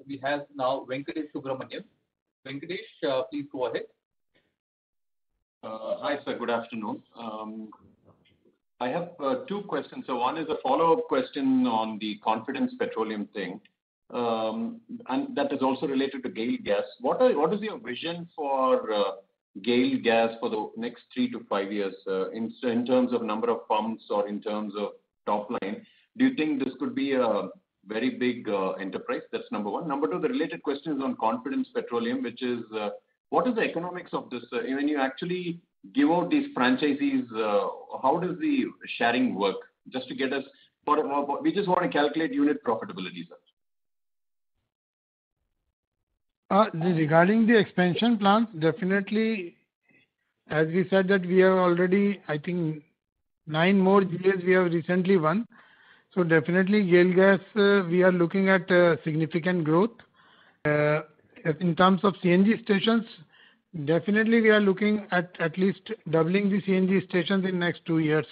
We have now Venkatesh Subramaniam. Venkatesh, please go ahead.
Hi, sir. Good afternoon. I have 2 questions. So one is a follow-up question on the Confidence Petroleum thing, and that is also related to GAIL Gas. What is your vision for GAIL Gas for the next 3 to 5 years in terms of number of pumps or in terms of top line? Do you think this could be a very big enterprise? That's number 1. Number 2, the related question is on Confidence Petroleum, which is what is the economics of this? When you actually give out these franchisees, how does the sharing work? Just to get us, we just want to calculate unit profitability, sir.
Regarding the expansion plans, definitely, as we said that we have already, I think, 9 more GAs we have recently won. So definitely GAIL Gas, we are looking at significant growth. In terms of CNG stations, definitely we are looking at least doubling the CNG stations in next 2 years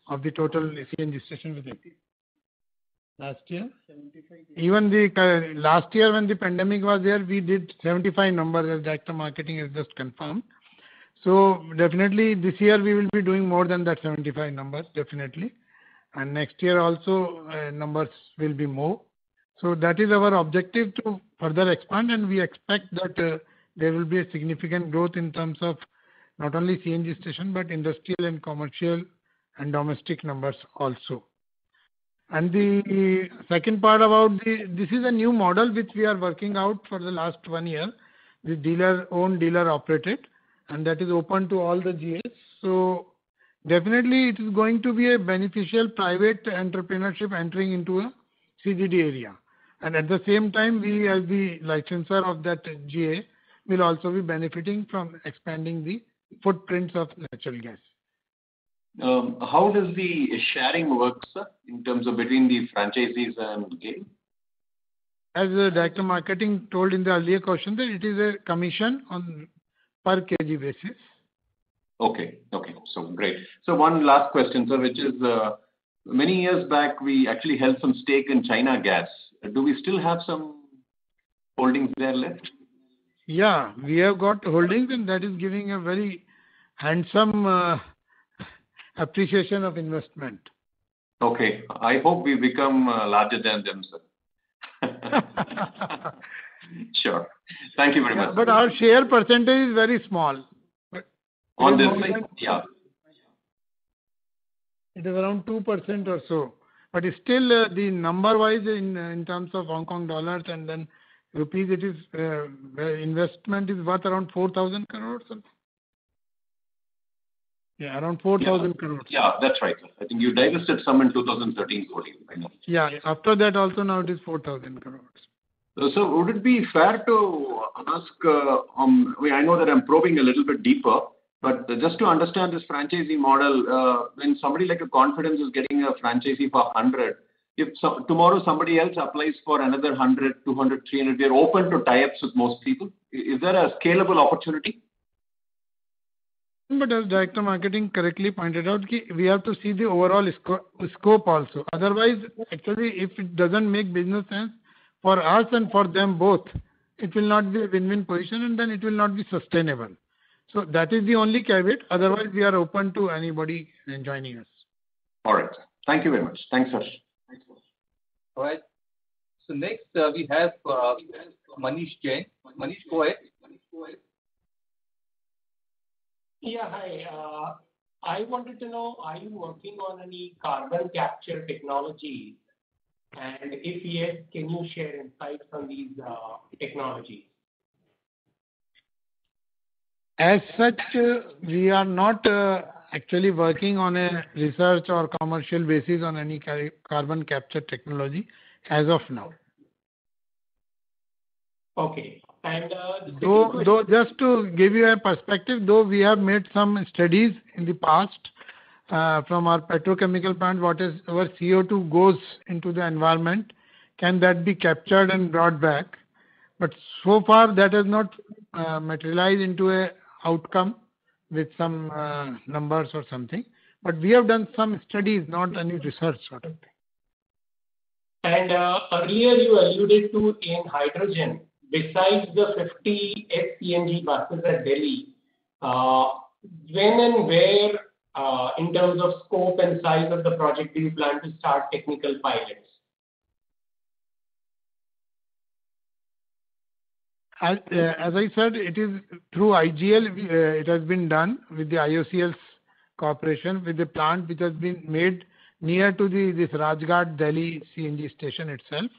of the total CNG station with it. Last year? 75. Even the last year when the pandemic was there, we did 75 numbers, as Director Marketing has just confirmed. So definitely this year we will be doing more than that 75 numbers, definitely. And next year also numbers will be more. So that is our objective, to further expand, and we expect that there will be a significant growth in terms of not only CNG station but industrial and commercial and domestic numbers also. And the second part about this is a new model which we are working out for the last 1 year, the dealer-owned, dealer-operated, and that is open to all the GAs. So definitely it is going to be a beneficial private entrepreneurship entering into a CGD area. And at the same time, we as the licensor of that GA will also be benefiting from expanding the footprints of natural gas.
How does the sharing work, sir, in terms of between the franchisees and GAIL?
As the Director Marketing told in the earlier question, that it is a commission on per kg basis.
Okay. So great. So one last question, sir, which is many years back we actually held some stake in China Gas. Do we still have some holdings there left?
Yeah, we have got holdings, and that is giving a very handsome appreciation of investment.
Okay. I hope we become larger than them, sir. Sure. Thank you very much.
But our share percentage is very small.
On this thing, yeah.
It is around 2% or so. But it's still the number-wise in terms of Hong Kong dollars and then rupees, it is investment is worth around 4,000 crores. Yeah, around 4,000 crores.
Yeah, that's right. I think you divested some in 2013-14.
Yeah, after that also now it is 4,000 crores.
So would it be fair to ask, I know that I'm probing a little bit deeper, but just to understand this franchisee model, when somebody like a Confidence is getting a franchisee for 100, if tomorrow somebody else applies for another 100, 200, 300, we are open to tie-ups with most people. Is there a scalable opportunity?
But as Director Marketing correctly pointed out, we have to see the overall scope also. Otherwise, actually, if it doesn't make business sense for us and for them both, it will not be a win-win position and then it will not be sustainable. So that is the only caveat. Otherwise, we are open to anybody joining us.
All right. Thank you very much. Thanks, Harsh.
All right. So next we have Manish Jain. Manish, go ahead.
Yeah, hi. I wanted to know, are you working on any carbon capture technology? And if yes, can you share insights on these technologies?
As such, we are not actually working on a research or commercial basis on any carbon capture technology as of now.
Okay. And
though just to give you a perspective, though we have made some studies in the past from our petrochemical plant, what is our CO2 goes into the environment, can that be captured and brought back? But so far that has not materialized into a outcome with some numbers or something. But we have done some studies, not any research sort of thing.
And earlier you alluded to in hydrogen, besides the 50 CNG buses at Delhi, when and where, in terms of scope and size of the project, do you plan to start technical pilots?
As I said, it is through IGL, it has been done with the IOCL's cooperation with the plant which has been made near to this Rajghat Delhi CNG station itself.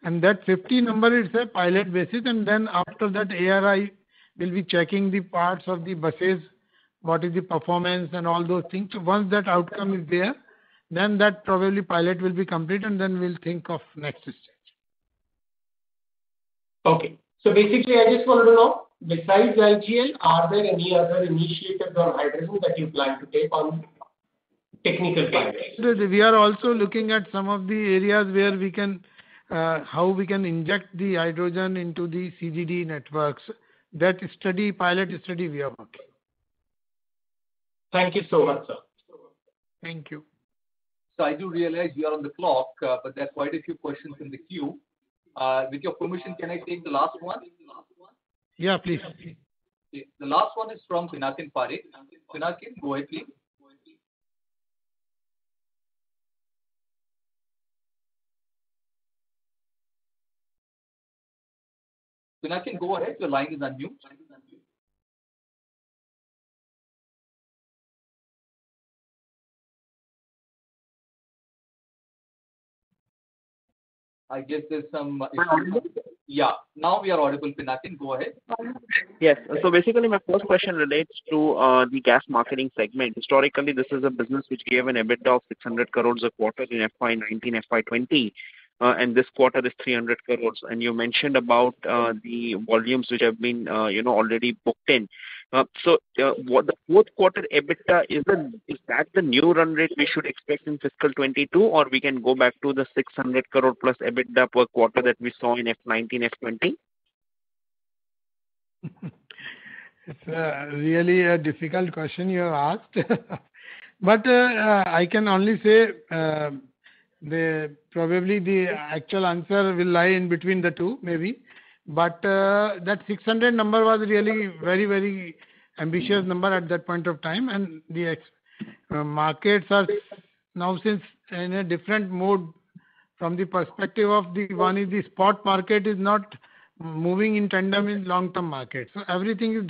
And that 50 number is a pilot basis, and then after that ARI will be checking the parts of the buses, what is the performance and all those things. So once that outcome is there, then that probably pilot will be complete and then we'll think of next stage.
Okay. So basically I just wanted to know, besides IGL, are there any other initiatives on hydrogen that you plan to take on technical pilots?
We are also looking at some of the areas where we can how we can inject the hydrogen into the CGD networks. That pilot study we are working.
Thank you so much, sir.
Thank you.
So I do realize we are on the clock, but there are quite a few questions in the queue. With your permission, can I take the last one?
Yeah, please.
The last one is from Pinakin Parekh. Pinakin, go ahead, please. Pinakin, go ahead. Your line is unmute. I guess there's some issue. Yeah, now we are audible. Pinakin, go ahead.
Yes. So basically, my first question relates to the gas marketing segment. Historically, this is a business which gave an EBITDA of 600 crores a quarter in FY19, FY20. And this quarter is 300 crores. And you mentioned about the volumes which have been, already booked in. So what the fourth quarter EBITDA, is that the new run rate we should expect in fiscal 22, or we can go back to the 600 crore plus EBITDA per quarter that we saw in F19, F20?
It's really a difficult question you have asked. But I can only say probably the actual answer will lie in between the two, maybe. But that 600 number was really very, very ambitious number at that point of time, and the markets are now since in a different mode from the perspective of the one is the spot market is not moving in tandem in long-term market. So everything is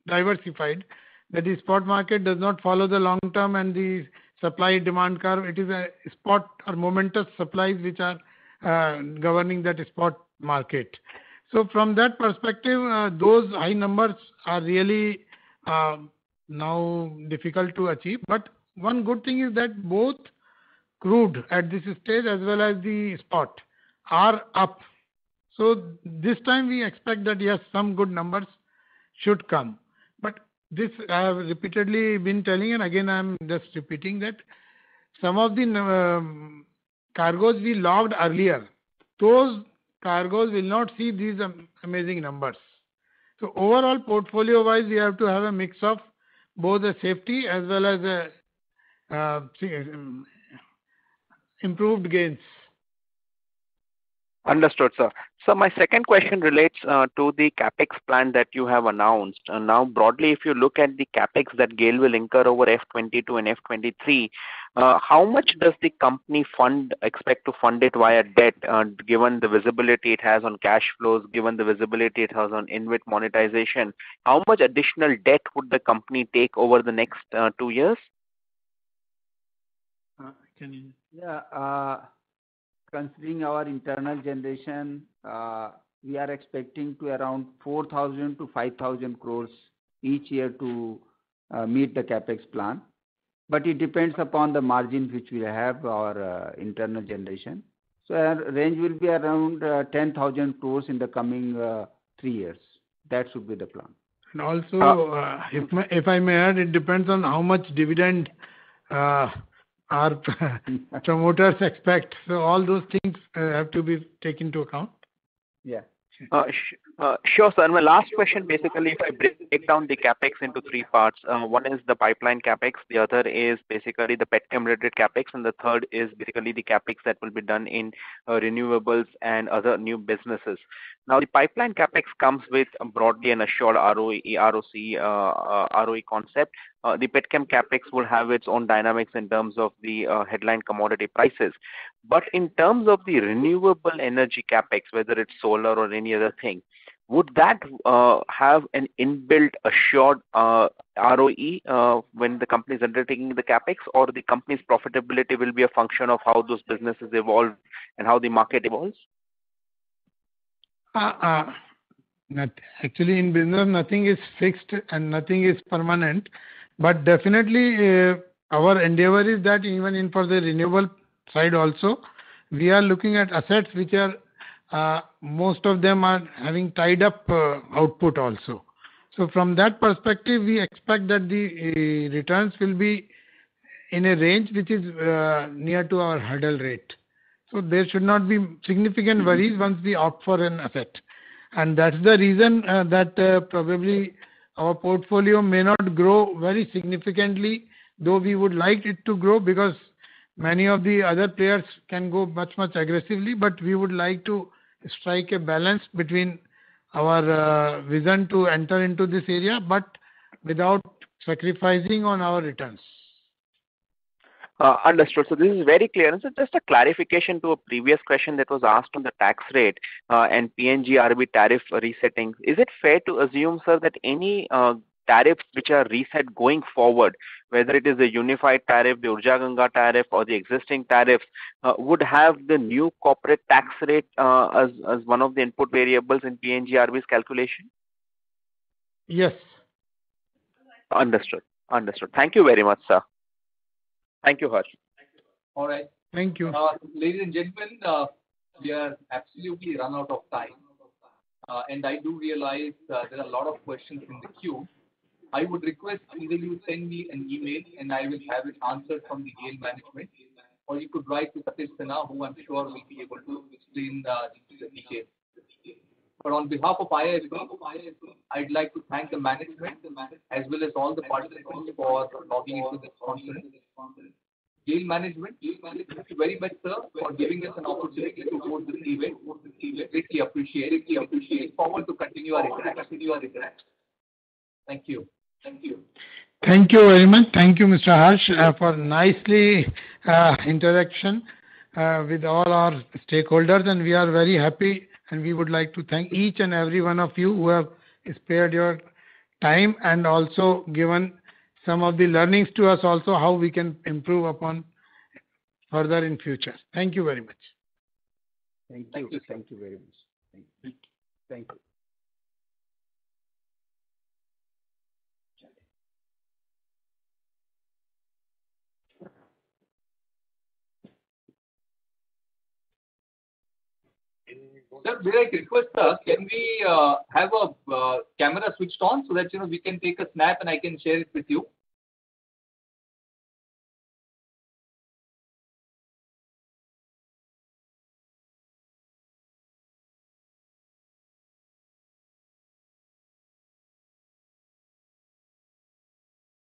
diversified. That the spot market does not follow the long-term and the supply-demand curve. It is a spot or momentous supplies which are governing that spot market. So from that perspective, those high numbers are really now difficult to achieve. But one good thing is that both crude at this stage as well as the spot are up. So this time we expect that yes, some good numbers should come. But this I have repeatedly been telling, and again I am just repeating that some of the cargoes we logged earlier, those cargoes will not see these amazing numbers. So overall portfolio wise, we have to have a mix of both a safety as well as a improved gains.
Understood, sir. So my second question relates to the capex plan that you have announced. Now, broadly, if you look at the capex that GAIL will incur over F22 and F23, how much does the company expect to fund it via debt, given the visibility it has on cash flows, given the visibility it has on InvIT monetization? How much additional debt would the company take over the next 2 years?
Considering our internal generation, we are expecting to around 4,000 to 5,000 crores each year to meet the capex plan. But it depends upon the margins which we have our internal generation. So our range will be around 10,000 crores in the coming 3 years. That should be the plan.
And also, if I may add, it depends on how much dividend our promoters expect. So all those things have to be taken into account.
Yeah.
Sure, sir. And my last question, basically, if I break down the capex into 3 parts, one is the pipeline capex, the other is basically the petchem related capex, and the third is basically the capex that will be done in renewables and other new businesses. Now, the pipeline capex comes with broadly an assured ROE, ROE concept. The petchem capex will have its own dynamics in terms of the headline commodity prices. But in terms of the renewable energy capex, whether it's solar or any other thing, would that have an inbuilt assured ROE when the company is undertaking the capex, or the company's profitability will be a function of how those businesses evolve and how the market evolves?
Actually, in business, nothing is fixed and nothing is permanent. But definitely, our endeavor is that even for the renewable side also, we are looking at assets which are most of them are having tied up output also. So from that perspective, we expect that the returns will be in a range which is near to our hurdle rate. So there should not be significant worries once we opt for an asset. And that's the reason that probably our portfolio may not grow very significantly, though we would like it to grow, because many of the other players can go much aggressively, but we would like to strike a balance between our vision to enter into this area, but without sacrificing on our returns.
Understood. So this is very clear. And so just a clarification to a previous question that was asked on the tax rate and PNGRB tariff resetting. Is it fair to assume, sir, that any tariffs which are reset going forward, whether it is the unified tariff, the Urja Ganga tariff, or the existing tariffs, would have the new corporate tax rate as one of the input variables in PNGRB's calculation?
Yes.
Understood. Understood. Thank you very much, sir. Thank you, Harsh.
All right.
Thank you.
Ladies and gentlemen, we are absolutely run out of time. And I do realize there are a lot of questions in the queue. I would request either you send me an email and I will have it answered from the GAIL management, or you could write to Satish Sinha, who I'm sure will be able to explain the details. But on behalf of IIFL, I'd like to thank the management as well as all the participants for logging into this conference. GAIL management, thank you very much, sir, for giving us an opportunity to host this event. Greatly appreciate. Look forward to continue our interaction. Thank you.
Thank you very much. Thank you, Mr. Harsh, for nicely interaction with all our stakeholders, and we are very happy, and we would like to thank each and every one of you who have spared your time and also given some of the learnings to us also how we can improve upon further in future. Thank you very much.
Thank you. Thank you very much. Thank you.
Sir, may I request, can we have a camera switched on so that we can take a snap and I can share it with you?